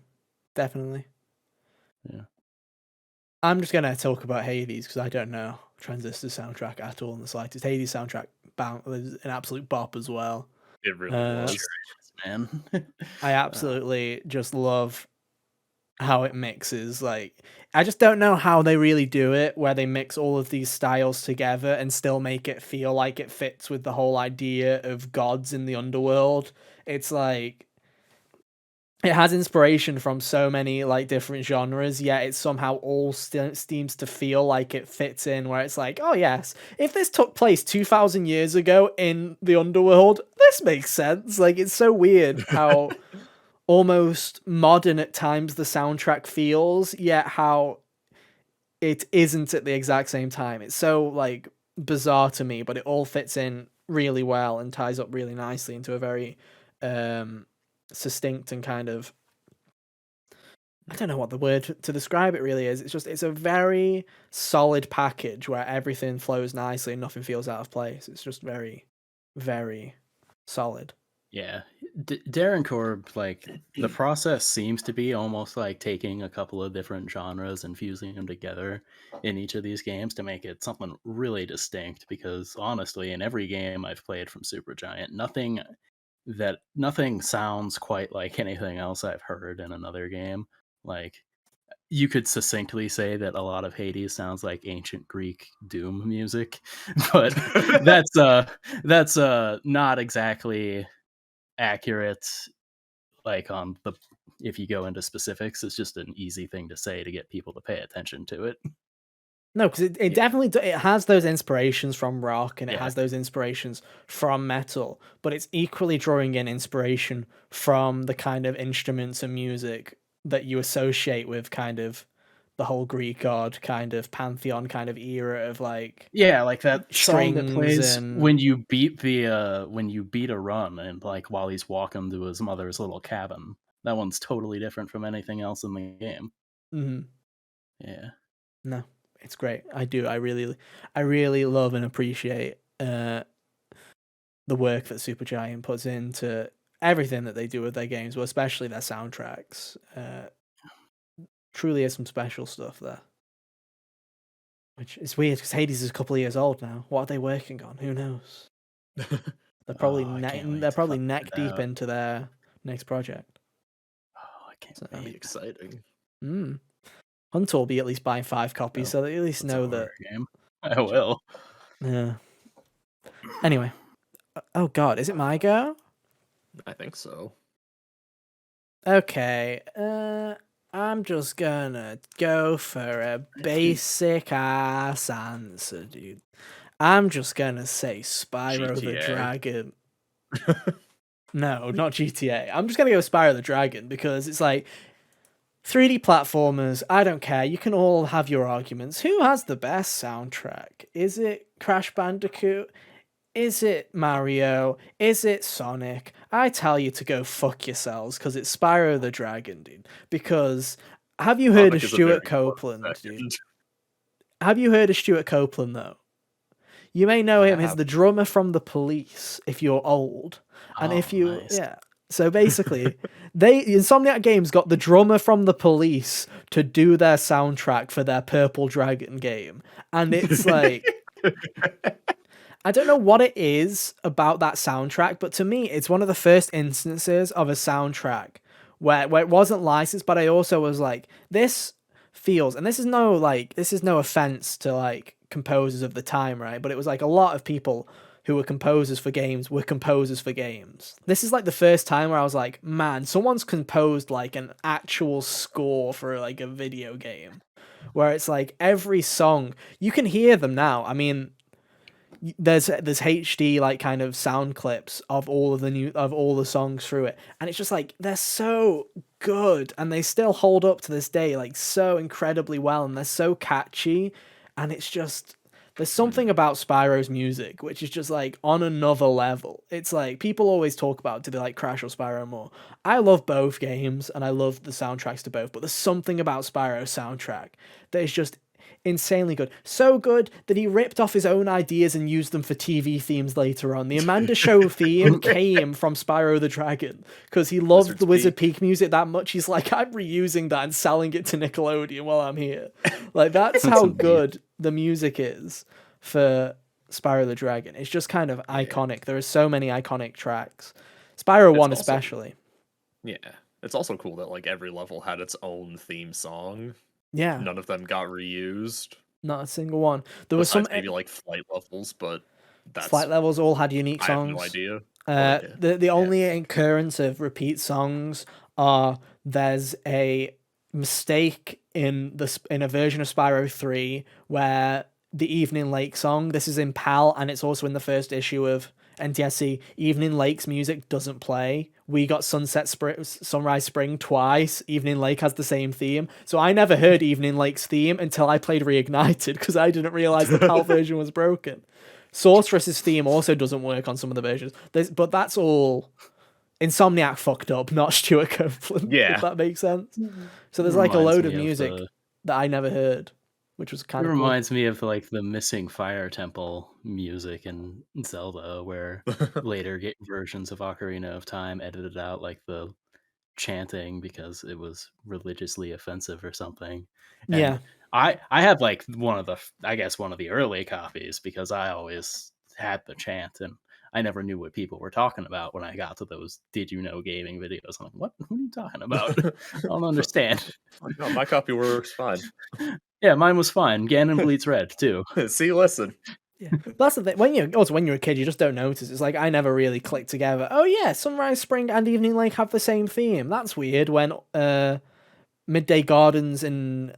definitely.
Yeah.
I'm just gonna talk about Hades because I don't know Transistor soundtrack at all in the slightest. Hades soundtrack is an absolute bop as well.
It really was.
Man.
I absolutely just love how it mixes. Like, I just don't know how they really do it, where they mix all of these styles together and still make it feel like it fits with the whole idea of gods in the underworld. It's like it has inspiration from so many like different genres, yet it somehow all seems to feel like it fits in, where it's like, oh yes, if this took place 2,000 years ago in the underworld, this makes sense. Like, it's so weird how almost modern at times the soundtrack feels, yet how it isn't at the exact same time. It's so like bizarre to me, but it all fits in really well and ties up really nicely into a very succinct and kind of, I don't know what the word to describe it really is. It's a very solid package where everything flows nicely and nothing feels out of place. It's just very, very solid.
Yeah, Darren Korb, like the process seems to be almost like taking a couple of different genres and fusing them together in each of these games to make it something really distinct. Because honestly, in every game I've played from Supergiant, nothing sounds quite like anything else I've heard in another game. Like, you could succinctly say that a lot of Hades sounds like ancient Greek doom music, but that's not exactly accurate, like on the if you go into specifics. It's just an easy thing to say to get people to pay attention to it.
No, because it definitely it has those inspirations from rock and it
Yeah.
has those inspirations from metal, but it's equally drawing in inspiration from the kind of instruments and music that you associate with kind of the whole Greek god kind of pantheon kind of era of like
like that song that
strings
plays
and
when you beat a run and like while he's walking to his mother's little cabin. That one's totally different from anything else in the game.
Mhm.
Yeah.
No, it's great. I really love and appreciate the work that Supergiant puts into everything that they do with their games, well, especially their soundtracks. Truly is some special stuff there. Which is weird because Hades is a couple of years old now. What are they working on? Who knows? They're probably they're probably neck deep into their next project.
Oh, I can't.
That'd be exciting.
Hunter will be at least buying 5 copies, so they at least know that.
Game. I will.
Yeah. Anyway, oh god, is it my go?
I think so.
Okay. I'm just gonna go for a basic ass answer, dude. I'm just gonna say Spyro the
GTA.
Dragon. No, not GTA. I'm just gonna go Spyro the Dragon because it's like 3D platformers. I don't care. You can all have your arguments. Who has the best soundtrack? Is it Crash Bandicoot? Is it Mario? Is it Sonic? I tell you to go fuck yourselves because it's Spyro the Dragon, dude. Because have you heard of Stuart Copeland, dude? Have you heard of Stuart Copeland, though? You may know him as the drummer from The Police if you're old. And if you...
Nice.
Yeah. So basically, Insomniac Games got the drummer from The Police to do their soundtrack for their Purple Dragon game. And it's like... I don't know what it is about that soundtrack, but to me, it's one of the first instances of a soundtrack where it wasn't licensed, but I also was like, this feels, and this is no offense to like composers of the time, right? But it was like a lot of people who were composers for games were composers for games. This is like the first time where I was like, man, someone's composed like an actual score for like a video game, where it's like every song, you can hear them now. I mean, there's HD like kind of sound clips of all the songs through it, and it's just like they're so good and they still hold up to this day like so incredibly well, and they're so catchy, and it's just there's something about Spyro's music which is just like on another level. It's like people always talk about, do they like Crash or Spyro more? I love both games and I love the soundtracks to both, but there's something about Spyro's soundtrack that is just insanely good. So good that he ripped off his own ideas and used them for TV themes later on. The Amanda Show theme came from Spyro the Dragon because he loved the Wizard Peak music that much. He's like, I'm reusing that and selling it to Nickelodeon while I'm here. Like, that's how good the music is for Spyro the Dragon. It's just kind of iconic. There are so many iconic tracks. Spyro 1 especially.
Yeah. It's also cool that like every level had its own theme song.
Yeah.
None of them got reused.
Not a single one. There was some
maybe like flight levels, but
flight levels all had unique songs.
I have no idea.
The only occurrence of repeat songs are there's a mistake in a version of Spyro 3 where the Evening Lake song, this is in PAL and it's also in the first issue of NTSC, Evening Lake's music doesn't play. We got Sunrise Spring twice. Evening Lake has the same theme. So I never heard Evening Lake's theme until I played Reignited because I didn't realize the PAL version was broken. Sorceress's theme also doesn't work on some of the versions. But that's all Insomniac fucked up, not Stuart Copeland.
Yeah.
If that makes sense. So there's like a load of music that I never heard, which was kind of cool.
Reminds me of like the Missing Fire Temple music in Zelda, where later versions of Ocarina of Time edited out like the chanting because it was religiously offensive or something. And
yeah.
I have like one of the early copies because I always had the chant and I never knew what people were talking about when I got to those Did You Know gaming videos. I'm like, what are you talking about? I don't understand.
No, my copy works fine.
Yeah, mine was fine. Ganon bleeds red too.
See, listen.
Yeah, but that's the thing. When you're a kid, you just don't notice. It's like I never really clicked together. Oh yeah, Sunrise Spring and Evening Lake have the same theme. That's weird. When Midday Gardens and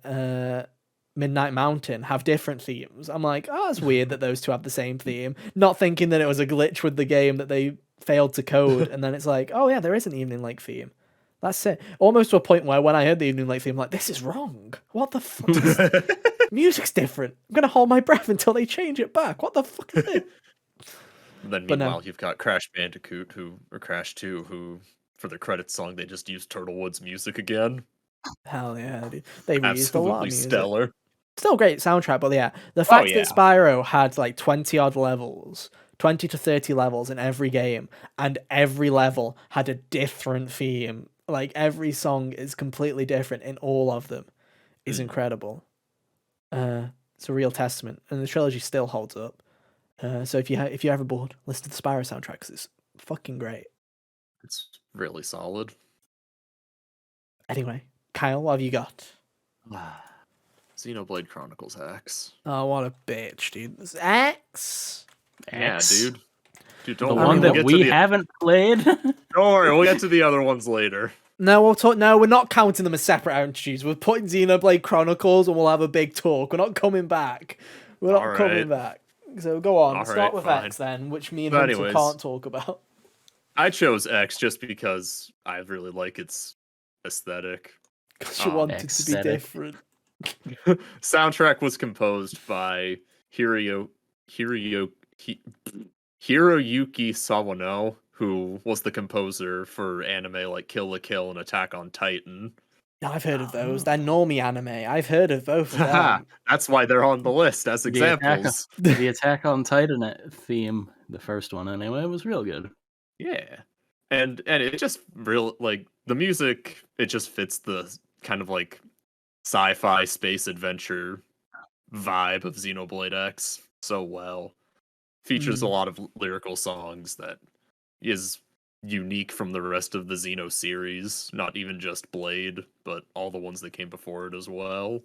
Midnight Mountain have different themes. I'm like, oh, it's weird that those two have the same theme. Not thinking that it was a glitch with the game that they failed to code, and then it's like, oh yeah, there is an Evening Lake theme. That's it. Almost to a point where when I heard the Evening Lake theme, I'm like, this is wrong. What the fuck? Music's different. I'm gonna hold my breath until they change it back. What the fuck is it?
Then meanwhile, you've got Crash Bandicoot, or Crash 2, who for the credits song they just used Turtlewood's music again.
Hell yeah, dude. They reused a lot of music.
Stellar.
Still great soundtrack, but yeah, the fact that Spyro had like 20 odd levels, 20 to 30 levels in every game, and every level had a different theme. Like every song is completely different in all of them, is incredible. It's a real testament, and the trilogy still holds up. So if you're ever bored, listen to the Spyro soundtrack because it's fucking great.
It's really solid.
Anyway, Kyle, what have you got?
Xenoblade Chronicles X.
Oh, what a bitch, dude! This X.
Yeah, dude.
Don't the one that we haven't played.
Don't worry, we'll get to the other ones later.
No, we'll talk. No, we're not counting them as separate entries. We're putting Xenoblade Chronicles, and we'll have a big talk. We're not coming back. We're not coming back. So go on. Start with X then, which me and Hunter can't talk about.
I chose X just because I really like its aesthetic.
Because you want it to be different.
Soundtrack was composed by Hiroyuki Sawano, who was the composer for anime like Kill la Kill and Attack on Titan.
I've heard of those. They're normie anime. I've heard of both of them.
That's why they're on the list as examples.
The Attack on Titan theme, the first one anyway, was real good.
Yeah. And it just real like the music, it just fits the kind of like sci-fi space adventure vibe of Xenoblade X so well. Features a lot of lyrical songs that is unique from the rest of the Xeno series, not even just Blade, but all the ones that came before it as well.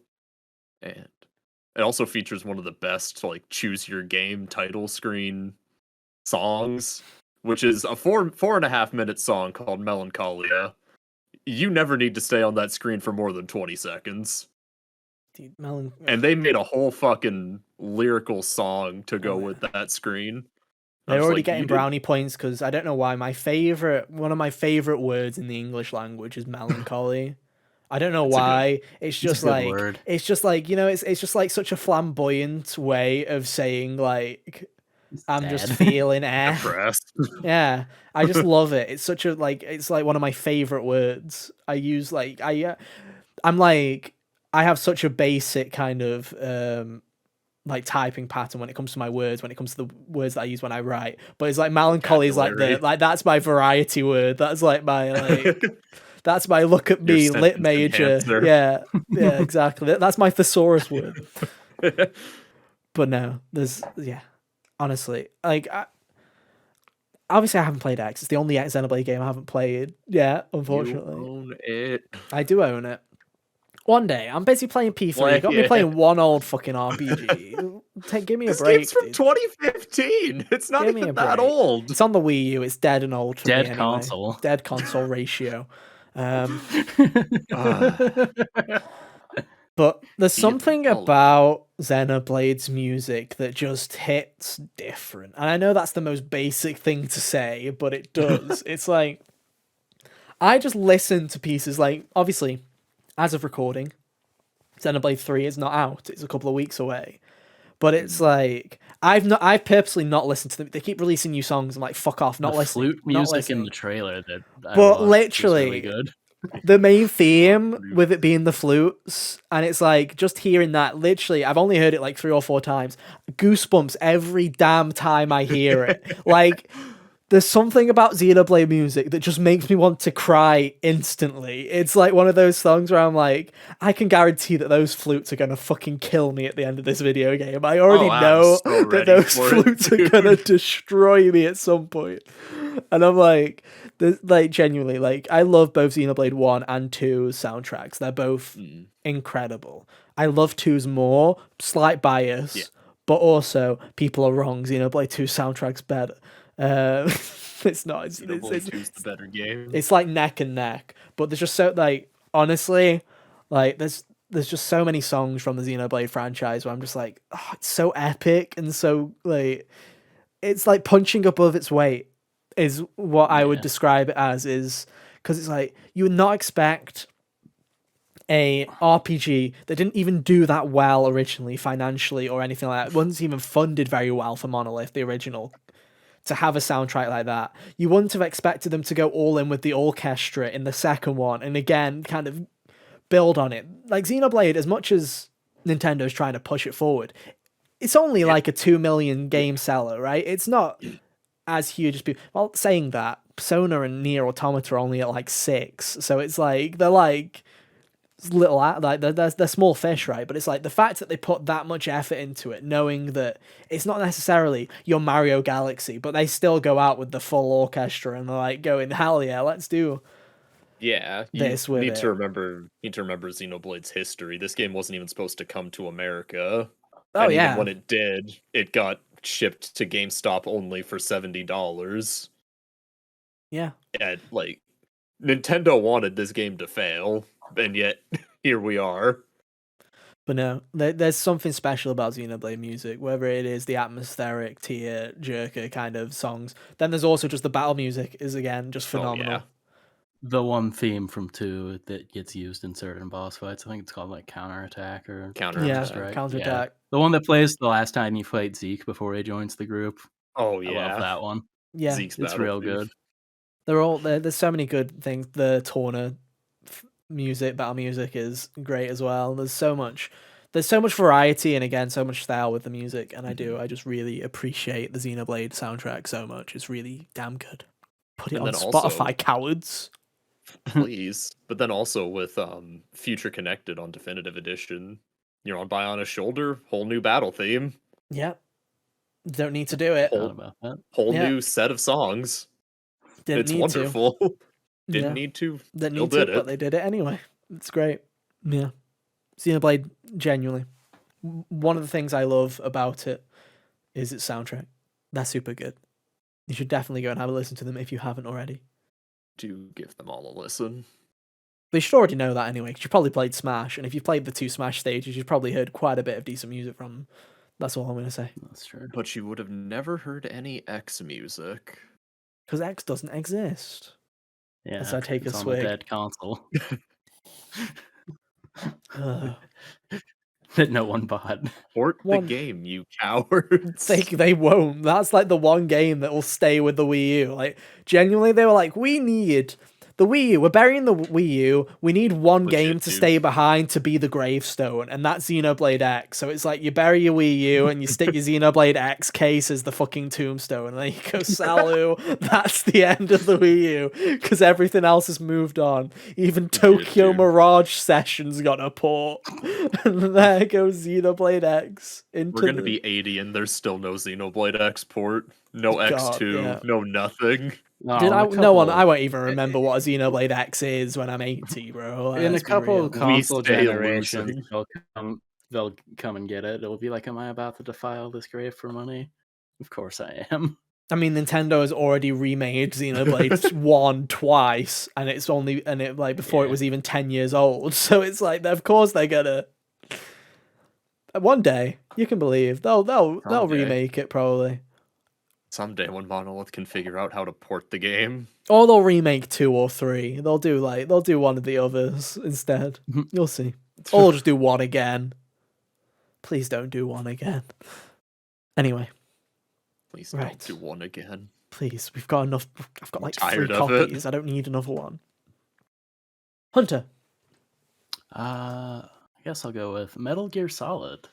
And it also features one of the best like choose your game title screen songs, which is a 4.5 minute song called Melancholia. You never need to stay on that screen for more than 20 seconds.
Dude,
and they made a whole fucking lyrical song to go with that screen.
They're already getting brownie points because I don't know why. One of my favorite words in the English language is melancholy. I don't know why. It's just like you know, it's just like such a flamboyant way of saying like I'm just feeling Yeah, I just love it. It's such a it's like one of my favorite words. I use I'm like I have such a basic kind of like typing pattern when it comes to my words, when it comes to the words that I use when I write. But it's like melancholy is like that's my variety word. That's like my that's my look at me lit major.
Enhancer.
Yeah, exactly. That's my thesaurus word. But no, honestly. Like, obviously, I haven't played X. It's the only Xenoblade game I haven't played yet, unfortunately.
You own it.
I do own it. One day, I'm busy playing P3.
Play
You got me
it.
playing one old fucking RPG. Give me a
This
break.
game's from
Dude.
2015. It's not
Give me
even
a
that
break.
old.
It's on the Wii U. It's dead and old for me
Dead
anyway.
console.
Dead console ratio. But there's something about Xenoblade's music that just hits different. And I know that's the most basic thing to say, but it does. It's like, I just listen to pieces like, obviously, as of recording, Xenoblade 3 is not out. It's a couple of weeks away. But it's like, I've purposely not listened to them. They keep releasing new songs. I'm like, fuck off, not listening.
Flute music in the trailer that I
but
watched
literally,
was really good.
The main theme with it being the flutes, and it's like just hearing that. Literally, I've only heard it like 3 or 4 times. Goosebumps every damn time I hear it. Like, there's something about Xenoblade music that just makes me want to cry instantly. It's like one of those songs where I'm like, I can guarantee that those flutes are gonna fucking kill me at the end of this video game. I already know that those flutes are gonna destroy me at some point. And I'm like, genuinely, like, I love both Xenoblade 1 and 2's soundtracks. They're both incredible. I love 2's more, slight bias, but also, people are wrong. Xenoblade 2's soundtrack's better. It's not. It's
the better game.
It's like neck and neck, but there's just so, like, honestly, like, there's just so many songs from the Xenoblade franchise where I'm just like, oh, it's so epic and so, like, it's like punching above its weight is what I would describe it as, is because it's like you would not expect a RPG that didn't even do that well originally financially or anything like that. It wasn't even funded very well for Monolith, the original, to have a soundtrack like that. You wouldn't have expected them to go all in with the orchestra in the second one and again kind of build on it. Like Xenoblade, as much as Nintendo's trying to push it forward, it's only like a 2 million game seller, right? It's not as huge as people. Well, saying that, Persona and Nier Automata are only at like 6, so it's like they're like little, like they're small fish, right? But it's like the fact that they put that much effort into it, knowing that it's not necessarily your Mario Galaxy, but they still go out with the full orchestra and they're like going, hell yeah, let's do.
Yeah, you
this with
need to remember Xenoblade's history. This game wasn't even supposed to come to America.
Oh,
and
yeah.
even when it did, it got shipped to GameStop only for $70.
Yeah.
And, like, Nintendo wanted this game to fail, and yet, here we are.
But no, there's something special about Xenoblade music, whether it is the atmospheric, tear-jerker kind of songs. Then there's also just the battle music is, again, just phenomenal.
Oh, yeah.
The one theme from 2 that gets used in certain boss fights, I think it's called like counterattack or
counterattack.
Yeah. The one that plays the last time you fight Zeke before he joins the group.
Oh yeah,
I love that one.
Yeah,
Zeke's
it's real good.
There's so many good things. The Torna music, battle music is great as well. There's so much variety and again so much style with the music, and I just really appreciate the Xenoblade soundtrack so much. It's really damn good. Put it on Spotify, cowards.
Please. But then also with Future Connected on Definitive Edition, you're on Biona's shoulder, whole new battle theme.
Yep. Don't need to do it.
Whole new set of songs. It's wonderful. Didn't need to.
Didn't need to, but they did it anyway. It's great. Yeah. Xenoblade, genuinely. One of the things I love about it is its soundtrack. That's super good. You should definitely go and have a listen to them if you haven't already.
Do give them all a listen.
But you should already know that anyway, because you probably played Smash, and if you've played the 2 Smash stages, you've probably heard quite a bit of decent music from them. That's all I'm going to say.
That's true.
But you would have never heard any X music.
Because X doesn't exist.
Yeah,
as I take a
it's
swig.
on a dead console.
That
no one bought.
Port the game, you cowards.
They won't. That's like the one game that will stay with the Wii U. Like, genuinely, they were like, we need the the Wii U. We're burying the Wii U. We need one
Legit,
game to
dude.
stay behind to be the gravestone, and that's Xenoblade X. So it's like you bury your Wii U and you stick your Xenoblade X case as the fucking tombstone, and then you go, Salu, that's the end of the Wii U, because everything else has moved on. Even Tokyo
dude.
Mirage Sessions got a port. And there goes Xenoblade X.
We're going to be 80 and there's still no Xenoblade X port. No
God,
X2,
yeah.
no nothing.
I won't even remember what a Xenoblade X is when I'm 80, bro.
In a
Let's be
couple
real.
of console
stay
generations,
losing.
they'll come and get it. It'll be like, am I about to defile this grave for money? Of course I am.
I mean, Nintendo has already remade Xenoblade 1 twice, and before it was even 10 years old. So it's like, of course they're gonna. One day, you can believe they'll
Someday.
remake it probably,
Someday when Monolith can figure out how to port the game.
or they'll remake 2 or 3. They'll do one of the others instead. You'll see, or they'll just do 1 again. Please don't do 1 again. Anyway.
Please don't do 1 again.
Please, we've got enough. I've got like 3
Tired of it.
copies. I don't need another one. Hunter.
I guess I'll go with Metal Gear Solid.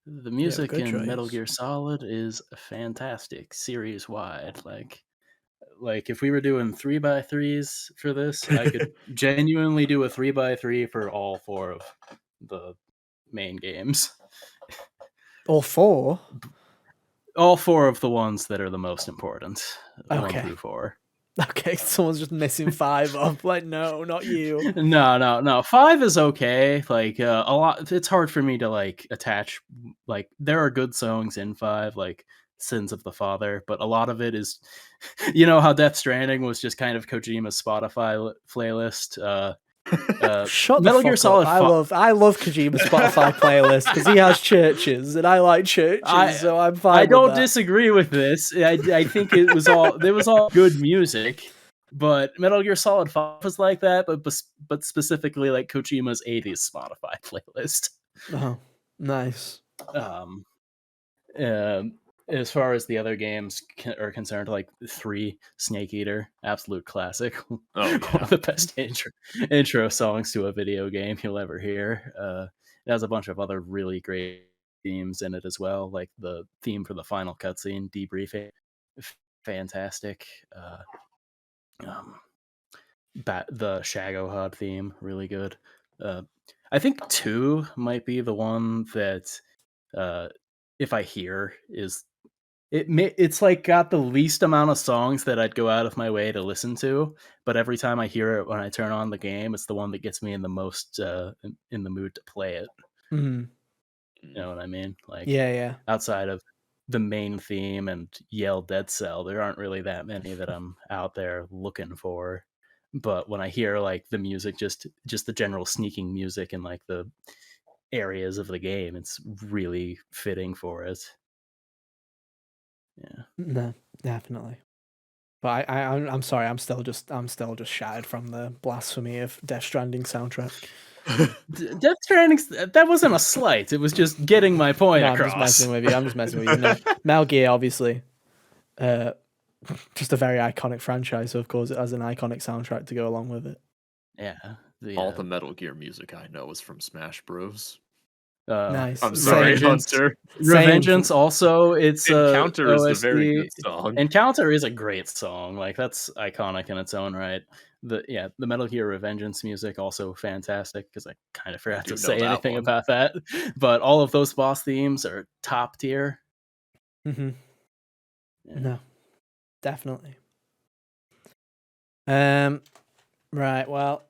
The music
good
in Metal
choice.
Gear Solid is fantastic, series wide. Like if we were doing 3x3s for this, I could genuinely do a 3x3 for all 4 of the main games.
All 4?
All 4 of the ones that are the most important.
Okay.
1 through 4.
Okay, someone's just missing 5 up. Like, no, not you.
No. 5 is okay. Like a lot. It's hard for me to like attach. Like there are good songs in 5, like Sins of the Father, but a lot of it is, you know, how Death Stranding was just kind of Kojima's Spotify playlist.
Shut
Metal
the
Gear
fuck
Solid.
up. I love Kojima's Spotify playlist because he has churches and I like churches, so I'm fine.
I don't
with that.
disagree with this. I think it was all good music, but Metal Gear Solid 5 was like that, but specifically like Kojima's 80s Spotify playlist.
Oh, nice.
As far as the other games are concerned, like 3, Snake Eater, absolute classic.
Oh, yeah.
One of the best intro songs to a video game you'll ever hear. It has a bunch of other really great themes in it as well, like the theme for the final cutscene, Debriefing, fantastic. The Shago HUD theme, really good. I think 2 might be the one that, if I hear, is it's like got the least amount of songs that I'd go out of my way to listen to, but every time I hear it when I turn on the game, it's the one that gets me in the most in the mood to play it.
Mm-hmm.
You know what I mean? Like,
yeah.
Outside of the main theme and Yell Dead Cell, there aren't really that many that I'm out there looking for. But when I hear like the music, just the general sneaking music and like the areas of the game, it's really fitting for it. Yeah.
No, definitely. But I'm sorry, I'm still just shattered from the blasphemy of Death Stranding soundtrack.
Death Stranding, that wasn't a slight. It was just getting my point across.
I'm just messing with you. No, Metal Gear, obviously, just a very iconic franchise. So of course, it has an iconic soundtrack to go along with it.
Yeah.
All the Metal Gear music I know is from Smash Bros.
Nice.
I'm sorry, Hunter.
Revengeance also, it's
Encounter is a very good song.
Encounter is a great song. Like that's iconic in its own right. The Metal Gear Revengeance music also fantastic, because I kind of forgot to say anything about that. But all of those boss themes are top tier.
Mm-hmm. Yeah. No, definitely. Right. Well,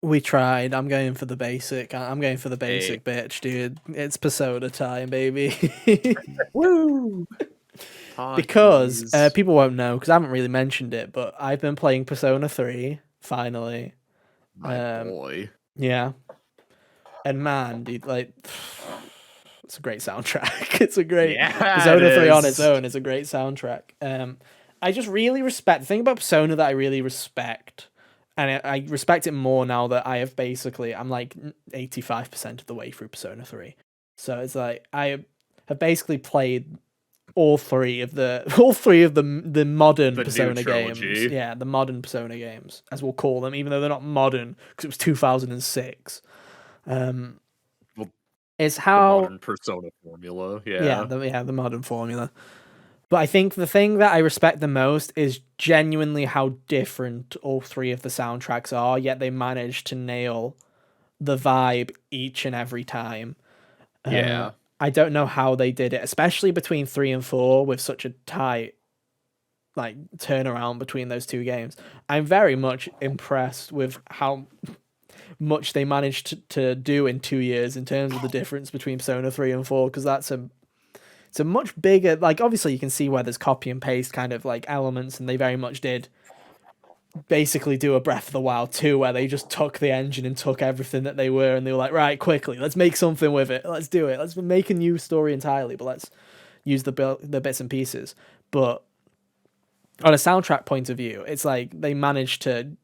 we tried. I'm going for the basic. Bitch, dude. It's Persona time, baby.
Woo!
Because people won't know, because I haven't really mentioned it, but I've been playing Persona 3 finally.
My boy.
Yeah. And man, dude, like, it's a great soundtrack. It's a great Persona 3 on its own is a great soundtrack. I just really respect the thing about Persona that I really respect. And I respect it more now that I have I'm like 85% of the way through Persona 3. So it's like I have basically played all three of the modern
The new
Persona
trilogy.
games. Yeah, the modern Persona games, as we'll call them, even though they're not modern because it was 2006. Is
The
how
modern Persona formula.
yeah,
Yeah.
the modern formula. But I think the thing that I respect the most is genuinely how different all three of the soundtracks are, yet they manage to nail the vibe each and every time.
Yeah.
I don't know how they did it, especially between 3 and 4 with such a tight like turnaround between those two games. I'm very much impressed with how much they managed to do in 2 years in terms of the difference between Persona 3 and 4, because it's a much bigger, like, obviously you can see where there's copy and paste kind of like elements, and they very much did basically do a Breath of the Wild 2 where they just took the engine and took everything that they were, and they were like, right, quickly, let's make something with it. Let's do it. Let's make a new story entirely, but let's use the bits and pieces. But on a soundtrack point of view, it's like they managed to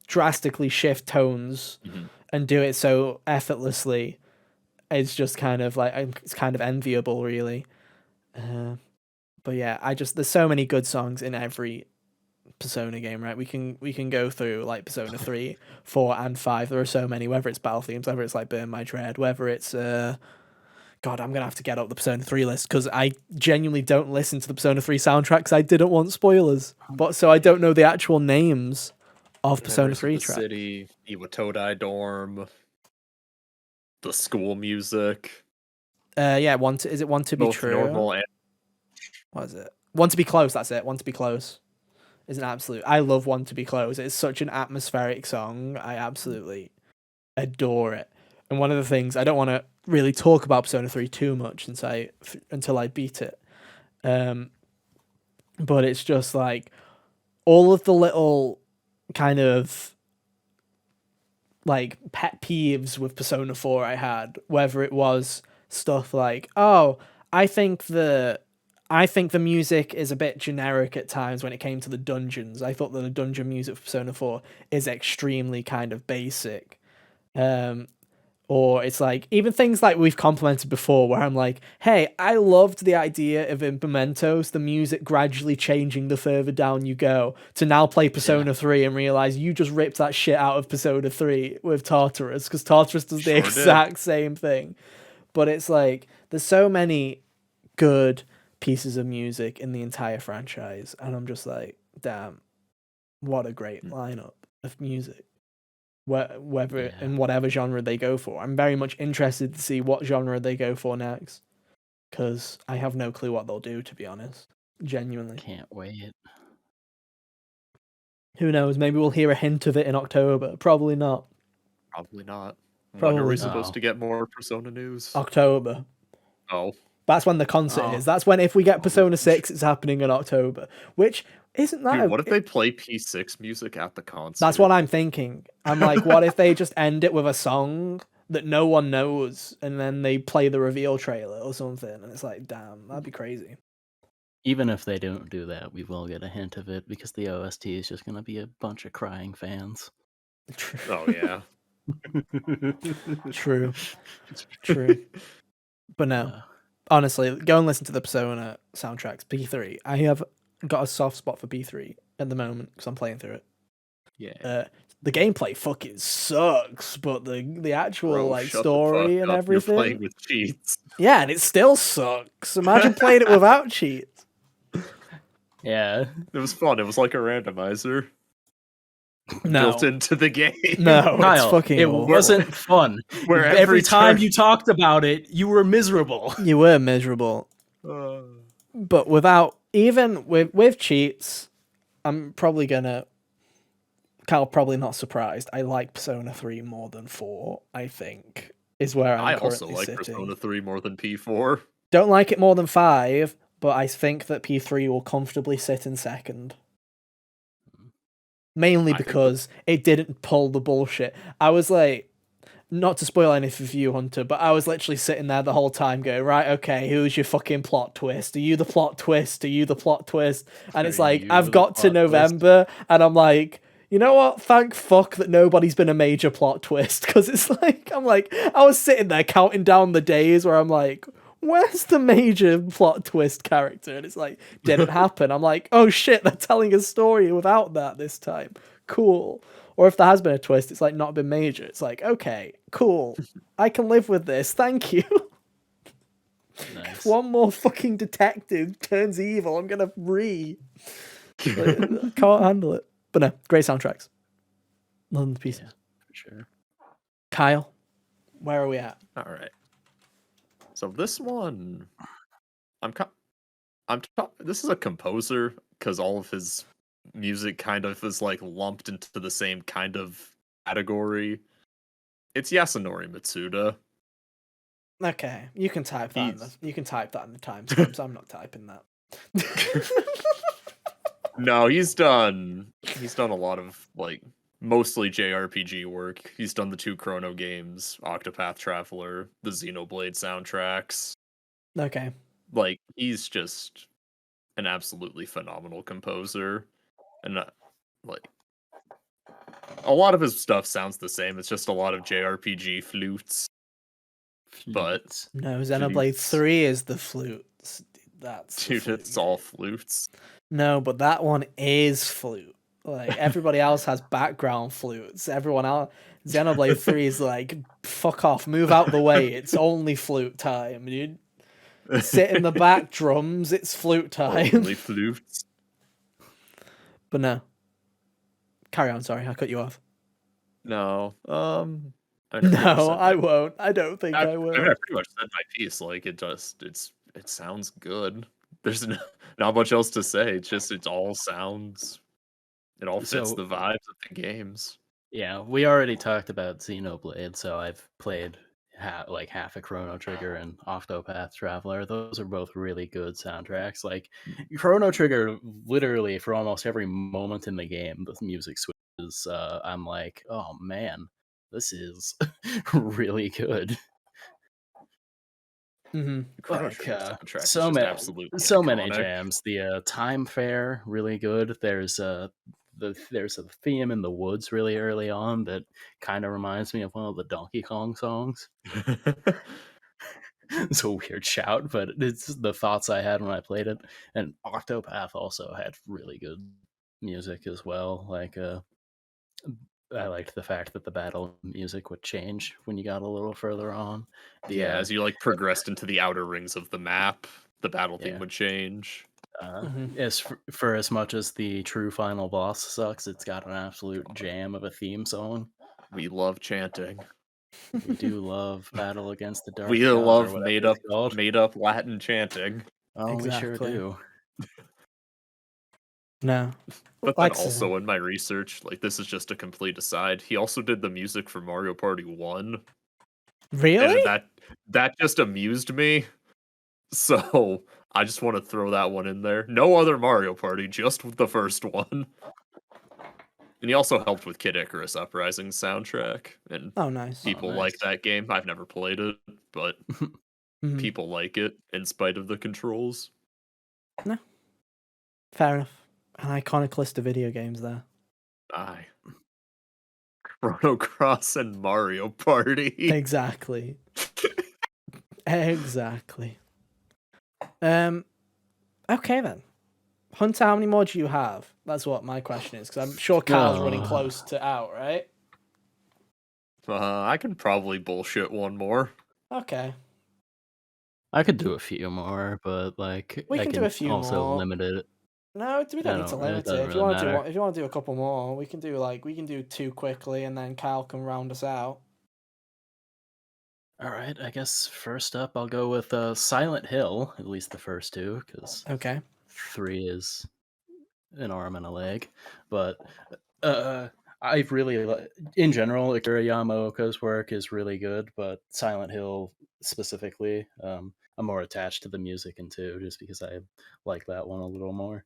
drastically shift tones and do it so effortlessly. It's just kind of like, it's kind of enviable, really. But yeah, there's so many good songs in every Persona game, right? We can go through like Persona 3, 4, and 5. There are so many, whether it's battle themes, whether it's like Burn My Dread, whether it's God, I'm gonna have to get up the Persona 3 list because I genuinely don't listen to the Persona 3 soundtracks. I didn't want spoilers, but so I don't know the actual names of Persona 3 tracks.
City, Iwatodai Dorm, the school music.
Yeah, is it Want to Be
Both
True?
normal and
What is it? Want to Be Close, that's it. Want to Be Close is an absolute... I love Want to Be Close. It's such an atmospheric song. I absolutely adore it. And one of the things, I don't want to really talk about Persona 3 too much until I beat it. But it's just like all of the little kind of like pet peeves with Persona 4 I had, whether it was stuff like, oh, I think the music is a bit generic at times when it came to the dungeons. I thought that the dungeon music for Persona 4 is extremely kind of basic. Or it's like, even things like we've complimented before, where I'm like, hey, I loved the idea of in Mementos, the music gradually changing the further down you go, to now play Persona 3 and realize you just ripped that shit out of Persona 3 with Tartarus, because Tartarus does the exact same thing. But it's like, there's so many good pieces of music in the entire franchise, and I'm just like, damn, what a great lineup of music. In whatever genre they go for. I'm very much interested to see what genre they go for next, because I have no clue what they'll do, to be honest. Genuinely.
Can't wait.
Who knows? Maybe we'll hear a hint of it in October. Probably not.
Probably not.
Probably
when are we
not.
supposed to get more Persona news?
October.
Oh.
That's when the concert is. That's when, if we get Persona 6, it's happening in October. Which, isn't that...
Dude, what if they play P6 music at the concert?
That's what I'm thinking. I'm like, what if they just end it with a song that no one knows, and then they play the reveal trailer or something, and it's like, damn, that'd be crazy.
Even if they don't do that, we will get a hint of it, because the OST is just going to be a bunch of crying fans.
Oh, yeah.
True. But no. Honestly, go and listen to the Persona soundtracks, P3. I have got a soft spot for P3 at the moment because I'm playing through it.
Yeah.
The gameplay fucking sucks, but the actual story and everything.
You're playing with cheats.
Yeah, and it still sucks. Imagine playing it without cheats.
Yeah.
It was fun. It was like a randomizer.
No.
Built into the game.
No,
Kyle,
it's fucking
it
awful.
wasn't fun.
Where
every time you talked about it, you were miserable.
You were miserable. But even with cheats, I'm probably gonna... Kyle, probably not surprised. I like Persona 3 more than 4, I think, is where I'm currently sitting. I also like
Persona 3 more than P4.
Don't like it more than 5, but I think that P3 will comfortably sit in second. Mainly because it didn't pull the bullshit. I was like, not to spoil anything for you, Hunter, but I was literally sitting there the whole time going, right, okay, who's your fucking plot twist? Are you the plot twist? Are you the plot twist? And it's like, I've got to November, and I'm like, you know what? Thank fuck that nobody's been a major plot twist, because it's like, I was sitting there counting down the days where I'm like, where's the major plot twist character? And it's like, didn't happen. I'm like, oh shit, they're telling a story without that this time. Cool. Or if there has been a twist, it's like not been major. It's like, okay, cool. I can live with this. Thank you.
Nice.
If one more fucking detective turns evil, I'm gonna I can't handle it. But no, great soundtracks. Love the pieces.
Yeah, for sure.
Kyle, where are we at?
All right. So this one, this is a composer because all of his music kind of is like lumped into the same kind of category. It's Yasunori Mitsuda.
Okay, you can type that. You can type that in the timestamps. I'm not typing that.
No, he's done a lot of like mostly JRPG work. He's done the 2 Chrono games, Octopath Traveler, the Xenoblade soundtracks.
Okay.
Like he's just an absolutely phenomenal composer, and like a lot of his stuff sounds the same. It's just a lot of JRPG flutes. But
no, Xenoblade 3 is the flutes. That's
dude, it's all flutes.
No, but that one is flute. Like everybody else has background flutes. Everyone else, Xenoblade 3 is like, fuck off, move out the way. It's only flute time, dude. Sit in the back, drums. It's flute time.
Only flutes.
But no. Carry on. Sorry, I cut you off.
No.
No, I won't. I don't think I will.
I mean, I pretty much said my piece. Like it sounds good. There's not much else to say. It all fits the vibes of the games.
Yeah, we already talked about Xenoblade, so I've played half a Chrono Trigger and Octopath Traveler. Those are both really good soundtracks. Like Chrono Trigger, literally for almost every moment in the game, the music switches. I'm like, oh man, this is really good.
Mm-hmm.
Like,
so many jams. The Time Fair, really good. There's a theme in the woods really early on that kind of reminds me of one of the Donkey Kong songs. It's a weird shout, but it's the thoughts I had when I played it. And Octopath also had really good music as well. Like I liked the fact that the battle music would change when you got a little further on.
As you like progressed into the outer rings of the map, the battle theme would change.
As for as much as the true final boss sucks, it's got an absolute jam of a theme song.
We love chanting.
We do love Battle Against the Dark.
We love made up Latin chanting.
Oh, exactly. We sure do.
No.
But then also in my research, like this is just a complete aside, he also did the music for Mario Party 1.
Really?
And that just amused me. So I just want to throw that one in there. No other Mario Party, just the first one. And he also helped with Kid Icarus Uprising's soundtrack. And
nice.
People like that game. I've never played it, but people like it in spite of the controls.
No. Fair enough. An iconic list of video games there.
Aye. Chrono Cross and Mario Party.
Exactly. Exactly. Okay then. Hunter, how many more do you have? That's what my question is, because I'm sure Kyle's running close to out, right?
I can probably bullshit one more.
Okay.
I could do a few more, but like
we can do a few
also
more.
limit it.
No, we don't need to limit it. If you want to do a couple more, we can do 2 quickly, and then Kyle can round us out.
All right, I guess first up I'll go with Silent Hill, at least the first 2, because 3 is an arm and a leg. But I really, in general, Akira Yamaoka's work is really good, but Silent Hill specifically, I'm more attached to the music in 2, just because I like that one a little more.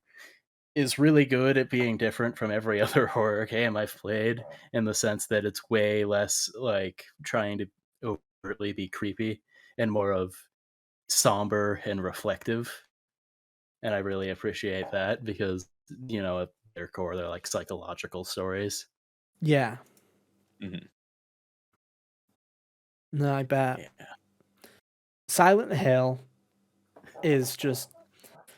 Is really good at being different from every other horror game I've played, in the sense that it's way less like trying to overtly be creepy and more of somber and reflective. And I really appreciate that because, at their core, they're like psychological stories.
Yeah. Mm-hmm. No, I bet.
Yeah.
Silent Hill is just...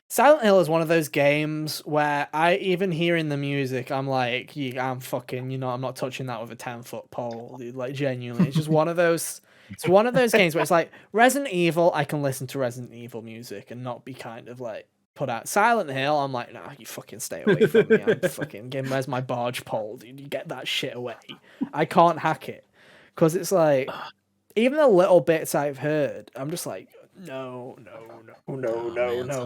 Silent Hill is one of those games where even hearing the music, I'm like, I'm fucking, I'm not touching that with a 10-foot pole, dude. Like, genuinely. It's just one of those... It's one of those games where it's like, Resident Evil, I can listen to Resident Evil music and not be kind of like put out. Silent Hill, I'm like, nah, you fucking stay away from me. I'm fucking, where's my barge pole, dude? You get that shit away. I can't hack it. Because it's like, even the little bits I've heard, I'm just like, no,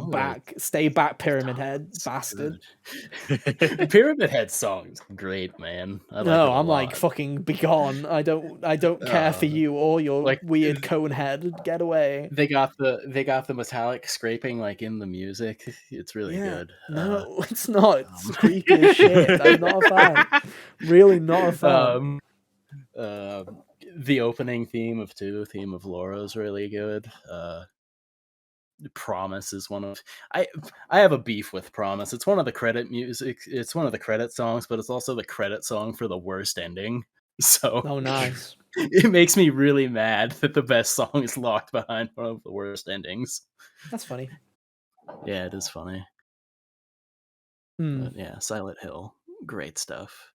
back, stay back, Pyramid Head, bastard.
Pyramid Head song's great, man.
I'm like, fucking be gone. I don't care for you or your like, weird cone head. Get away.
They got the metallic scraping like in the music. It's really good.
No, it's not. It's creepy as shit. I'm not a fan. Really not a fan.
The opening theme of Laura is really good. Promise is one of I have a beef with Promise. It's one of the credit music. It's one of the credit songs, but it's also the credit song for the worst ending. So
nice.
It makes me really mad that the best song is locked behind one of the worst endings.
That's funny.
Yeah, it is funny. But yeah, Silent Hill, great stuff.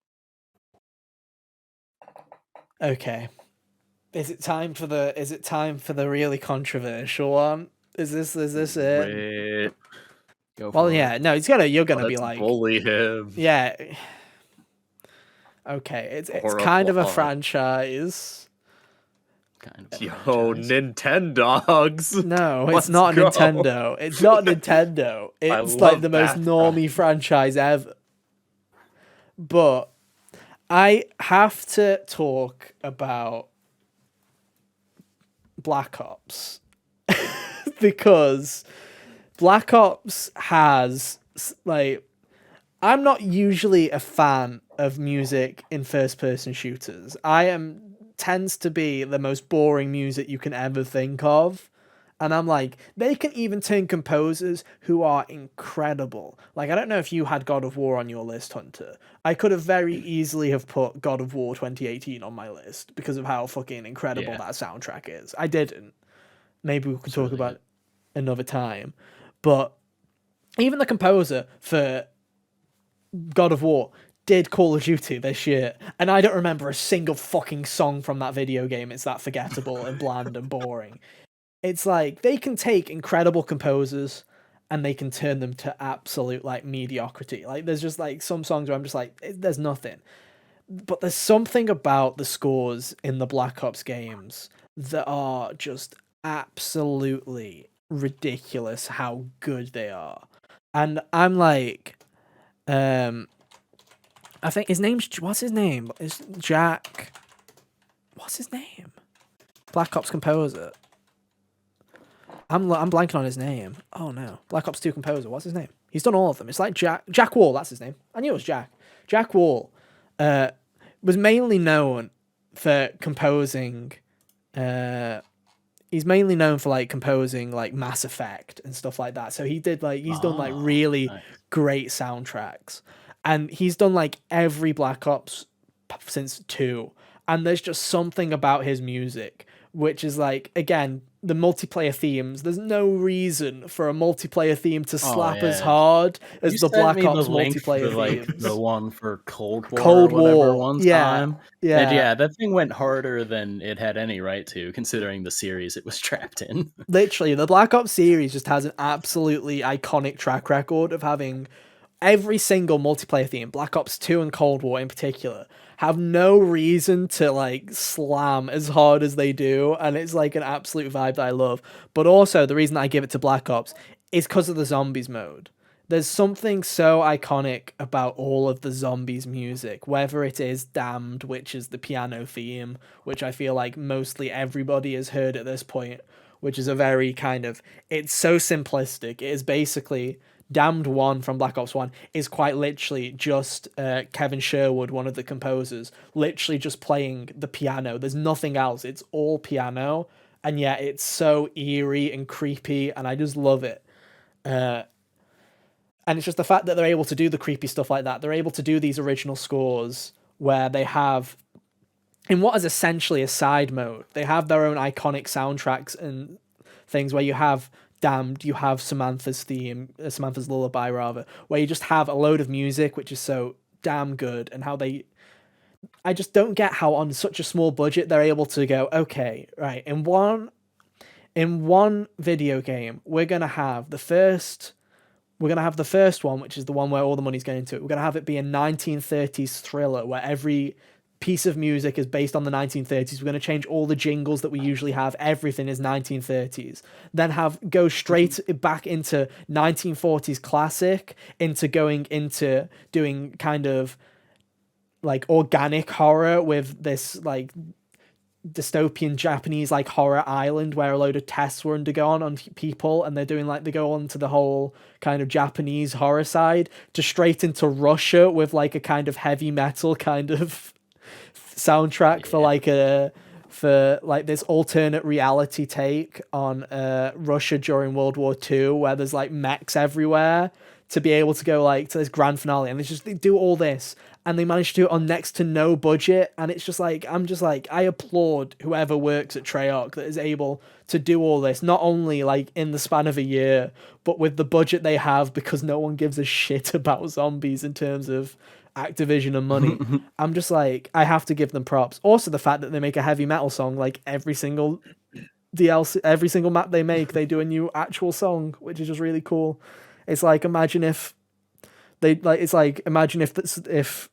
Okay. Is it time for the really controversial one? Is this it? Well, yeah, no, you're gonna be like,
bully him.
Yeah. Okay, it's kind of a franchise.
Yo, Nintendogs.
No, it's not Nintendo. It's not Nintendo. It's like the most normie franchise ever. But I have to talk about Black Ops. Because Black Ops has, like, I'm not usually a fan of music in first-person shooters. Tends to be the most boring music you can ever think of. And I'm like, they can even turn composers who are incredible. Like, I don't know if you had God of War on your list, Hunter. I could have very easily have put God of War 2018 on my list because of how fucking incredible that soundtrack is. I didn't. Maybe we could talk about it another time. But even the composer for God of War did Call of Duty this year, and I don't remember a single fucking song from that video game. It's that forgettable and bland and boring. It's like, they can take incredible composers and they can turn them to absolute, like, mediocrity. Like, there's just, like, some songs where I'm just like, there's nothing. But there's something about the scores in the Black Ops games that are just absolutely ridiculous how good they are. And I'm like, I think his name's, what's his name? It's Jack. What's his name? Black Ops composer. I'm blanking on his name. Oh no. Black Ops 2 composer. What's his name? He's done all of them. It's like Jack Wall, that's his name. I knew it was Jack. Jack Wall was mainly known for composing he's mainly known for like composing like Mass Effect and stuff like that. So he's done like really great soundtracks. And he's done like every Black Ops since 2. And there's just something about his music which is like, again, the multiplayer themes. There's no reason for a multiplayer theme to slap as hard as the Black Ops multiplayer themes.
Like, the one for Cold War one time.
Yeah.
And yeah, that thing went harder than it had any right to, considering the series it was trapped in.
Literally, the Black Ops series just has an absolutely iconic track record of having every single multiplayer theme, Black Ops 2 and Cold War in particular, have no reason to like slam as hard as they do, and it's like an absolute vibe that I love. But also the reason I give it to Black Ops is because of the zombies mode. There's something so iconic about all of the zombies music, whether it is Damned, which is the piano theme, which I feel like mostly everybody has heard at this point, which is a very kind of, it's so simplistic. It is basically Damned 1 from Black Ops 1 is quite literally just Kevin Sherwood, one of the composers, literally just playing the piano. There's nothing else. It's all piano, and yet it's so eerie and creepy, and I just love it. And it's just the fact that they're able to do the creepy stuff like that. They're able to do these original scores where they have, in what is essentially a side mode, they have their own iconic soundtracks and things where you have Damned, you have Samantha's theme, Samantha's Lullaby rather, where you just have a load of music which is so damn good, and how I just don't get how on such a small budget they're able to go, okay, right, in one video game, we're gonna have the first one, which is the one where all the money's going into it. We're gonna have it be a 1930s thriller where every piece of music is based on the 1930s. We're going to change all the jingles that we usually have. Everything is 1930s. Then go straight back into 1940s classic, into going into doing kind of like organic horror with this like dystopian Japanese like horror island where a load of tests were undergone on people, and they go on to the whole kind of Japanese horror side, to straight into Russia with like a kind of heavy metal kind of soundtrack for this alternate reality take on Russia during World War II, where there's like mechs everywhere, to be able to go like to this grand finale. And they do all this, and they manage to do it on next to no budget. And it's just like, I applaud whoever works at Treyarch that is able to do all this, not only like in the span of a year, but with the budget they have, because no one gives a shit about zombies in terms of Activision and money. I'm just like, I have to give them props. Also, the fact that they make a heavy metal song, like every single DLC, every single map they make, they do a new actual song, which is just really cool. It's like, imagine if if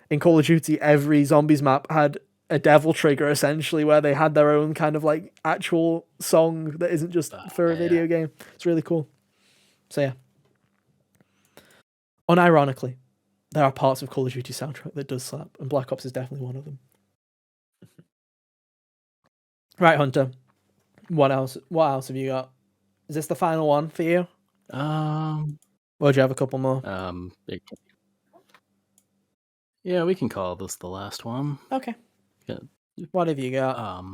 in Call of Duty every zombies map had a devil trigger, essentially, where they had their own kind of like actual song that isn't just for a video game. It's really cool. So yeah, unironically, there are parts of Call of Duty soundtrack that does slap, and Black Ops is definitely one of them. Right, Hunter. What else? What else have you got? Is this the final one for you? Or do you have a couple more?
Yeah, we can call this the last one.
Okay.
Yeah.
What have you got?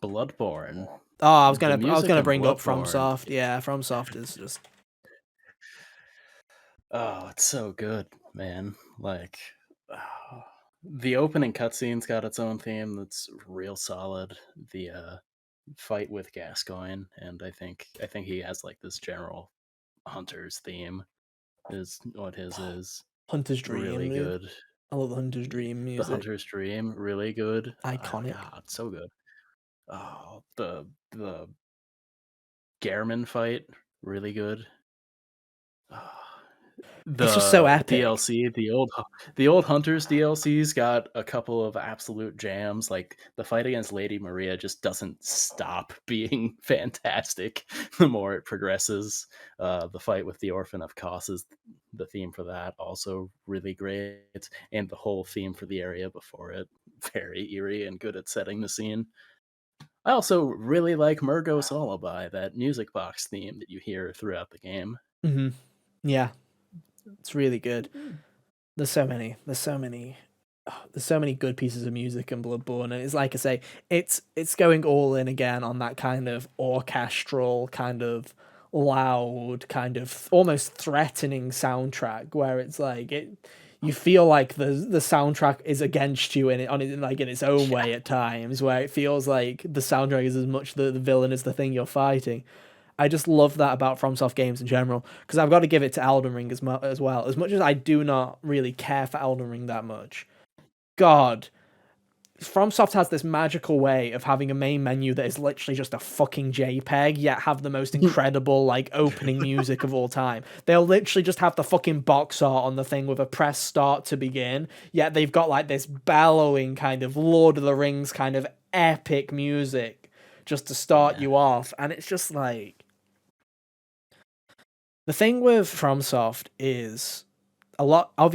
Bloodborne.
Oh, I was gonna bring up FromSoft. Yeah, FromSoft is just.
Oh, it's so good, man. Like, the opening cutscene's got its own theme that's real solid. The fight with Gascoigne, and I think he has like this general Hunter's theme is what his is.
Hunter's Dream,
really good.
I love the Hunter's Dream music.
The Hunter's Dream, really good.
Iconic.
Oh, God, so good. Oh, the Gehrman fight, really good.
It's just so epic.
DLC, the old Hunters DLC's got a couple of absolute jams. Like the fight against Lady Maria just doesn't stop being fantastic the more it progresses. The fight with the Orphan of Kos is the theme for that, also really great, and the whole theme for the area before it, very eerie and good at setting the scene. I also really like Murgo's Lullaby, that music box theme that you hear throughout the game.
Mm-hmm. Yeah. It's really good. There's so many good pieces of music in Bloodborne, and it's like I say, it's going all in again on that kind of orchestral, kind of loud, kind of almost threatening soundtrack, where it's like you feel like the soundtrack is against you in its own way at times, where it feels like the soundtrack is as much the villain as the thing you're fighting. I just love that about FromSoft games in general, because I've got to give it to Elden Ring as well. As much as I do not really care for Elden Ring that much, God, FromSoft has this magical way of having a main menu that is literally just a fucking JPEG, yet have the most incredible like opening music of all time. They'll literally just have the fucking box art on the thing with a press start to begin, yet they've got like this bellowing kind of Lord of the Rings kind of epic music just to start you off, and it's just like. The thing with FromSoft is a lot of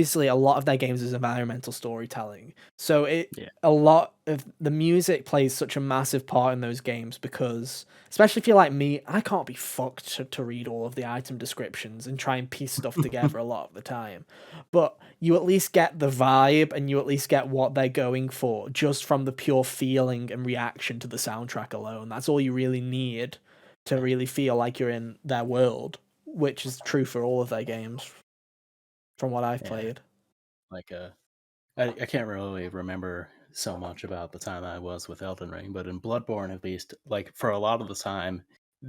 their games is environmental storytelling. So a lot of the music plays such a massive part in those games, because especially if you're like me, I can't be fucked to read all of the item descriptions and try and piece stuff together a lot of the time. But you at least get the vibe, and you at least get what they're going for just from the pure feeling and reaction to the soundtrack alone. That's all you really need to really feel like you're in their world. Which is true for all of their games, from what I've played.
Like, I can't really remember so much about the time I was with Elden Ring, but in Bloodborne, at least, like for a lot of the time,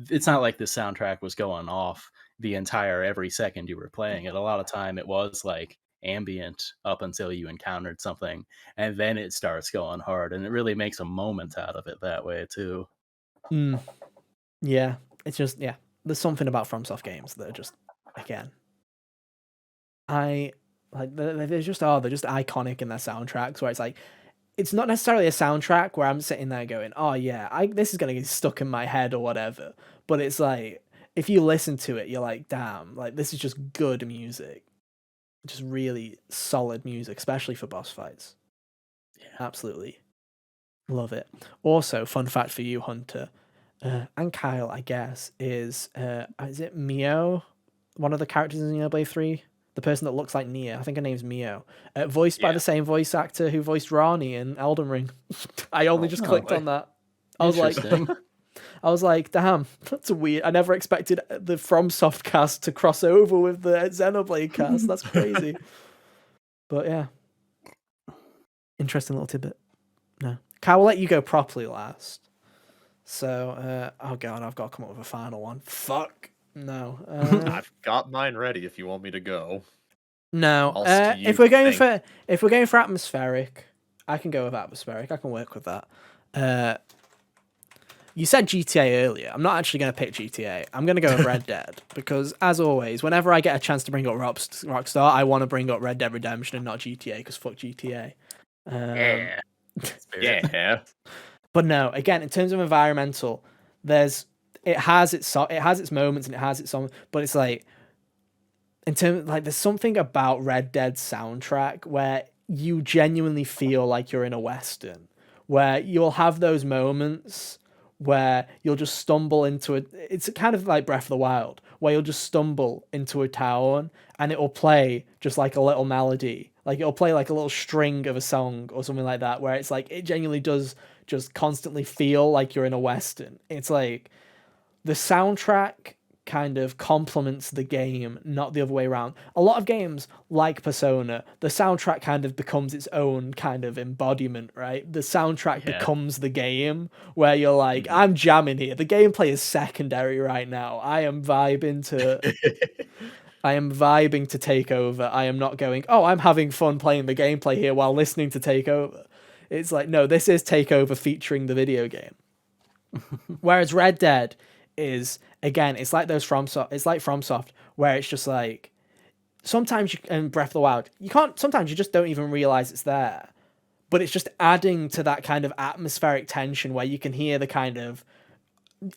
it's not like the soundtrack was going off the entire every second you were playing it. A lot of time it was like ambient up until you encountered something, and then it starts going hard, and it really makes a moment out of it that way too.
Mm, yeah, it's just There's something about FromSoft games that are just again, I like they're just they're just iconic in their soundtracks where it's like it's not necessarily a soundtrack where I'm sitting there going, oh yeah, this is gonna get stuck in my head or whatever. But it's like if you listen to it, you're like, damn, like this is just good music, just really solid music, especially for boss fights.
Yeah.
Absolutely love it. Also, fun fact for you, Hunter, and Kyle, I guess, is it Mio, one of the characters in Xenoblade 3? The person that looks like Nia. I think her name's Mio. Voiced by the same voice actor who voiced Rani in Elden Ring. I only just clicked on that. I was like, damn, that's weird. I never expected the FromSoft cast to cross over with the Xenoblade cast. That's crazy. But yeah. Interesting little tidbit. No. Kyle, we'll let you go properly last. So, oh god, I've got to come up with a final one. Fuck. No.
I've got mine ready if you want me to go.
No. If we're going for atmospheric, I can go with atmospheric. I can work with that. You said GTA earlier. I'm not actually going to pick GTA. I'm going to go with Red Dead because, as always, whenever I get a chance to bring up Rockstar, I want to bring up Red Dead Redemption and not GTA because fuck GTA.
Yeah.
But no, again, in terms of environmental, it has its moments and it has its own, but it's like in terms like there's something about Red Dead soundtrack where you genuinely feel like you're in a western, where you'll have those moments where you'll just stumble into it. It's kind of like Breath of the Wild, where you'll just stumble into a town and it'll play just like a little melody, like it'll play like a little string of a song or something like that, where it's like it genuinely does just constantly feel like you're in a western. It's like the soundtrack kind of complements the game, not the other way around. A lot of games like Persona, the soundtrack kind of becomes its own kind of embodiment, right? The soundtrack becomes the game where you're like, I'm jamming here. The gameplay is secondary right now. I am vibing to Take Over. I am not going, oh, I'm having fun playing the gameplay here while listening to Take Over. It's like, no, this is Take Over featuring the video game. Whereas Red Dead is, again, it's like FromSoft, where it's just like, sometimes in Breath of the Wild, sometimes you just don't even realize it's there. But it's just adding to that kind of atmospheric tension where you can hear the kind of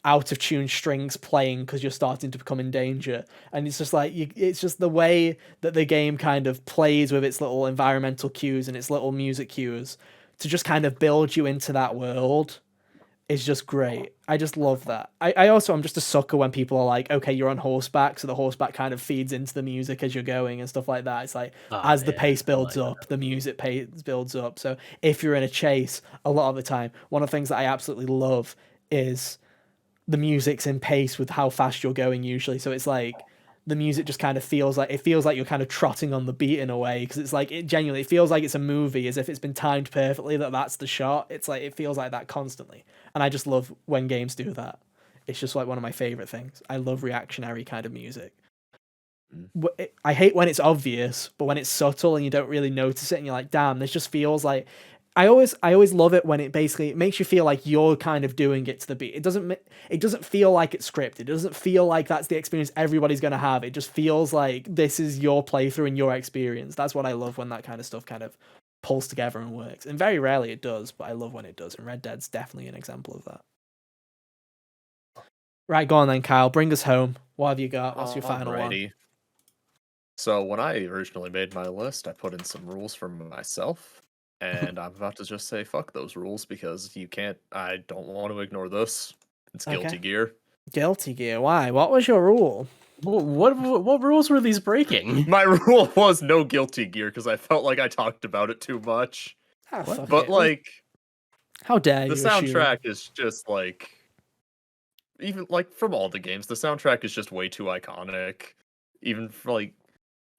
out of tune strings playing because you're starting to become in danger. And it's just like, it's just the way that the game kind of plays with its little environmental cues and its little music cues to just kind of build you into that world is just great. I just love that. I'm just a sucker when people are like, okay, you're on horseback, so the horseback kind of feeds into the music as you're going and stuff like that. It's like, as the pace builds up, the music pace builds up. So if you're in a chase, a lot of the time, one of the things that I absolutely love is the music's in pace with how fast you're going usually. So it's like, the music just kind of feels like you're kind of trotting on the beat in a way, because it's like it genuinely feels like it's a movie, as if it's been timed perfectly that's the shot. It's like it feels like that constantly, and I just love when games do that. It's just like one of my favorite things. I love reactionary kind of music. I hate when it's obvious, but when it's subtle and you don't really notice it and you're like, damn, this just feels like I always love it when it makes you feel like you're kind of doing it to the beat. It doesn't feel like it's scripted. It doesn't feel like that's the experience everybody's going to have. It just feels like this is your playthrough and your experience. That's what I love, when that kind of stuff kind of pulls together and works. And very rarely it does, but I love when it does. And Red Dead's definitely an example of that. Right, go on then, Kyle. Bring us home. What have you got? What's your final one?
So when I originally made my list, I put in some rules for myself. And I'm about to just say fuck those rules, because I don't want to ignore this. It's Guilty Gear.
Guilty Gear, why? What was your rule?
What rules were these breaking?
My rule was no Guilty Gear, because I felt like I talked about it too much. But like,
how dare you?
The soundtrack is just like, even like from all the games, the soundtrack is just way too iconic. Even for like,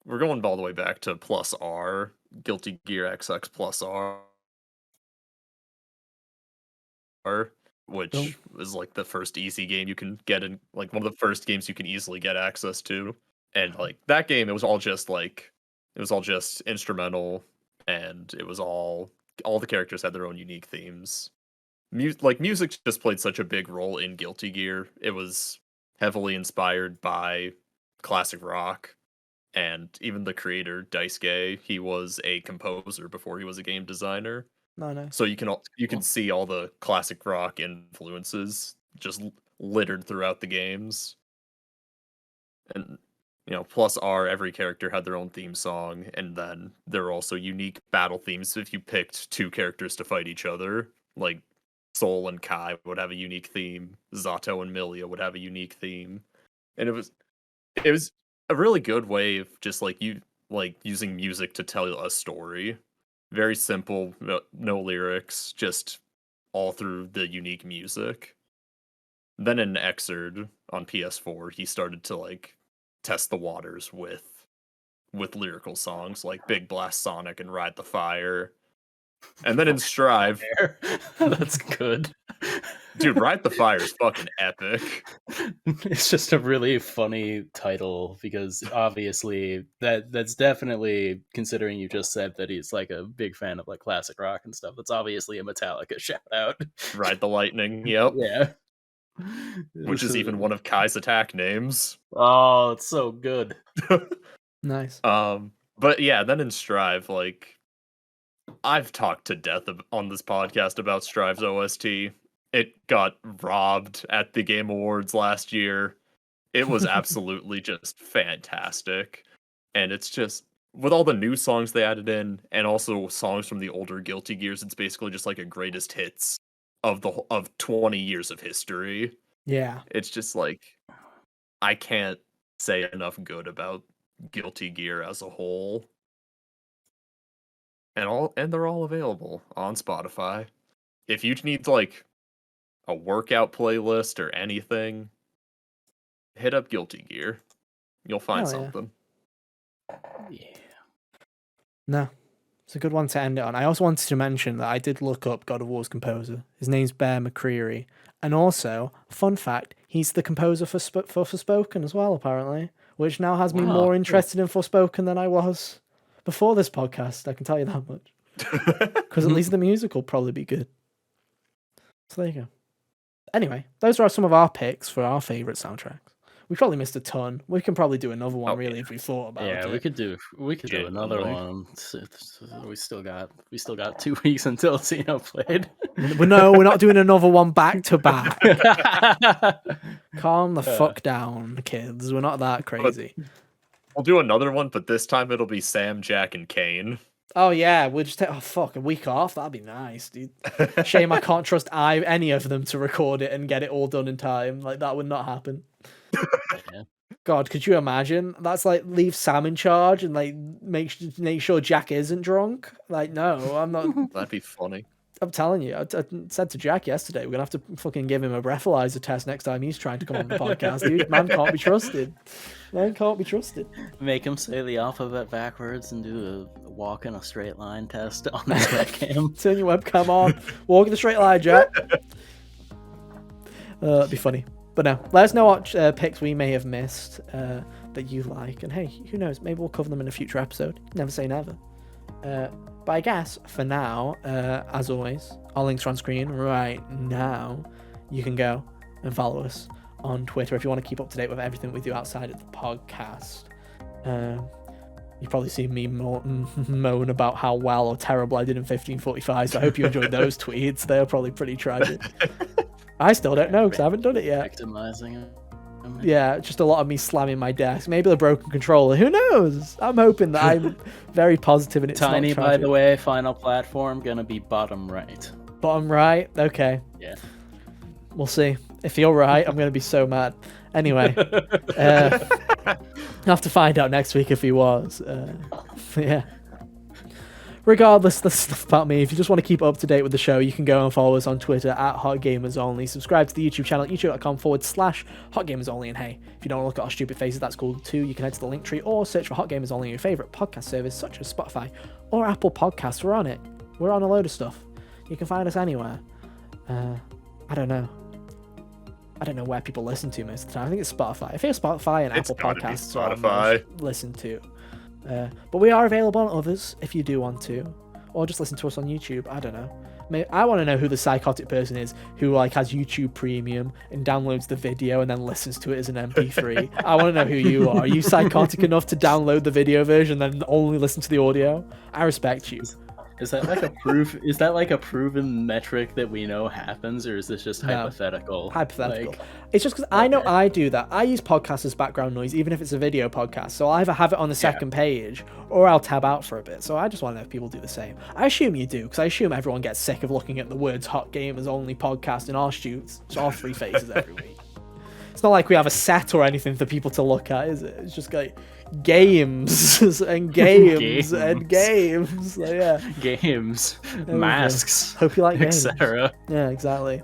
we're going all the way back to Plus R, Guilty Gear XX Plus R. Star, which is like the first easy game you can get in, like one of the first games you can easily get access to. And like that game, it was all just instrumental, and it was all the characters had their own unique themes. Music just played such a big role in Guilty Gear. It was heavily inspired by classic rock, and even the creator Daisuke, he was a composer before he was a game designer.
No.
So you can see all the classic rock influences just littered throughout the games. And plus every character had their own theme song, and then there are also unique battle themes. If you picked two characters to fight each other, like Sol and Kai would have a unique theme, Zato and Milia would have a unique theme. And it was a really good way of just using music to tell a story. Very simple, no lyrics, just all through the unique music. Then in Xrd on PS4, he started to test the waters with lyrical songs like Big Blast Sonic and Ride the Fire. And then in Strive,
that's good.
Dude, Ride the Fire is fucking epic.
It's just a really funny title because obviously that's definitely, considering you just said that he's like a big fan of like classic rock and stuff, that's obviously a Metallica shout out.
Ride the Lightning, yep.
Yeah.
Which is even one of Kai's attack names.
Oh, it's so good.
Nice.
But yeah, then in Strive, I've talked to death on this podcast about Strive's OST. It got robbed at the Game Awards last year. It was absolutely just fantastic. And it's just, with all the new songs they added in, and also songs from the older Guilty Gears, it's basically just like a greatest hits of 20 years of history.
Yeah.
It's just I can't say enough good about Guilty Gear as a whole. And they're all available on Spotify. If you need a workout playlist or anything, hit up Guilty Gear. You'll find something.
Yeah.
No. It's a good one to end it on. I also wanted to mention that I did look up God of War's composer. His name's Bear McCreary. And also, fun fact, he's the composer for Forspoken as well, apparently. Which now has me more interested in Forspoken than I was before this podcast, I can tell you that much. Because at least the music will probably be good. So there you go. Anyway, those are some of our picks for our favourite soundtracks. We probably missed a ton. We can probably do another one, if we thought about it.
Yeah, we could do another one. We still got 2 weeks until Xenoblade.
No, we're not doing another one back to back. Calm the fuck down, kids. We're not that crazy.
We'll do another one, but this time it'll be Sam, Jack, and Kane.
Oh yeah, we'll just take a week off. That'd be nice, dude. Shame I can't trust any of them to record it and get it all done in time. That would not happen.
Yeah.
God, could you imagine? That's leave Sam in charge and make sure Jack isn't drunk. No, I'm not.
That'd be funny.
I'm telling you, I said to Jack yesterday, we're gonna have to fucking give him a breathalyzer test next time he's trying to come on the podcast. Dude, man can't be trusted. Man can't be trusted.
Make him say the alphabet backwards and do a walk in a straight line test on his webcam.
Turn your webcam on. Walk in a straight line, Jack. It'd be funny. But no, let us know what picks we may have missed that you like. And hey, who knows? Maybe we'll cover them in a future episode. Never say never. But I guess for now, as always, our links are on screen right now. You can go and follow us on Twitter if you want to keep up to date with everything we do outside of the podcast. You've probably seen me moan about how well or terrible I did in 1545, so I hope you enjoyed those tweets. They're probably pretty tragic. I still don't know because I haven't done it yet.
Victimizing it.
Yeah, just a lot of me slamming my desk. Maybe a broken controller. Who knows? I'm hoping that I'm very positive and it's
Tiny,
not
by the way, final platform, gonna be bottom right.
Bottom right? Okay.
Yeah.
We'll see. If you're right, I'm going to be so mad. Anyway. I'll have to find out next week if he was. Yeah. Regardless, that's stuff about me. If you just want to keep up to date with the show, you can go and follow us on Twitter at HotGamersOnly. Subscribe to the YouTube channel, youtube.com/HotGamersOnly. And hey, if you don't want to look at our stupid faces, that's cool too. You can head to the link tree or search for Hot Gamers Only on your favourite podcast service, such as Spotify or Apple Podcasts. We're on it. We're on a load of stuff. You can find us anywhere. I don't know. I don't know where people listen to most of the time. I think it's Spotify. I think Spotify and
It's
Apple
gotta be
Podcasts are
Spotify.
most listened to. But we are available on others if you do want to, or just listen to us on YouTube. I don't know. I want to know who the psychotic person is who like has YouTube Premium and downloads the video and then listens to it as an MP3. I want to know who you are. Are you psychotic enough to download the video version and then only listen to the audio? I respect you.
Is that like a proof? Is that like a proven metric that we know happens, or is this just
No.
hypothetical?
Hypothetical.
Like,
It's just because I know
okay.
I do that. I use podcasts as background noise, even if it's a video podcast. So I'll either have it on the second page or I'll tab out for a bit. So I just want to know if people do the same. I assume you do, because I assume everyone gets sick of looking at the words Hot Gamers Only podcast in our shoots, our three faces every week. It's not like we have a set or anything for people to look at, is it? It's just like games and games and games. So, yeah.
Games,
we go.
masks,
Hope you like games.
etc.
Yeah, exactly.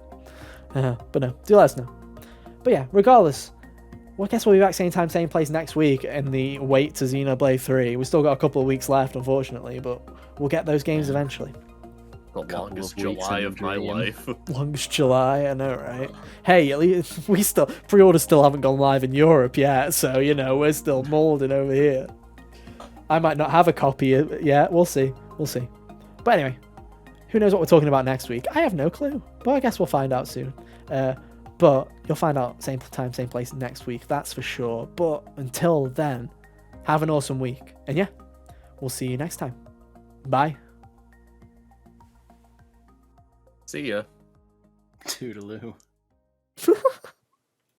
But no, do let us know. But yeah, regardless, well, I guess we'll be back same time, same place next week in the wait to Xenoblade 3. We've still got a couple of weeks left, unfortunately, but we'll get those games eventually.
The
Couple
longest
of weeks
July
in
of my
dream.
life.
Longest July, I know, right? Hey, at least we still pre-orders still haven't gone live in Europe yet, so you know we're still molding over here. I might not have a copy yet. We'll see. We'll see. But anyway, who knows what we're talking about next week? I have no clue, but I guess we'll find out soon. But you'll find out same time, same place next week. That's for sure. But until then, have an awesome week, and yeah, we'll see you next time. Bye.
See ya.
Toodaloo.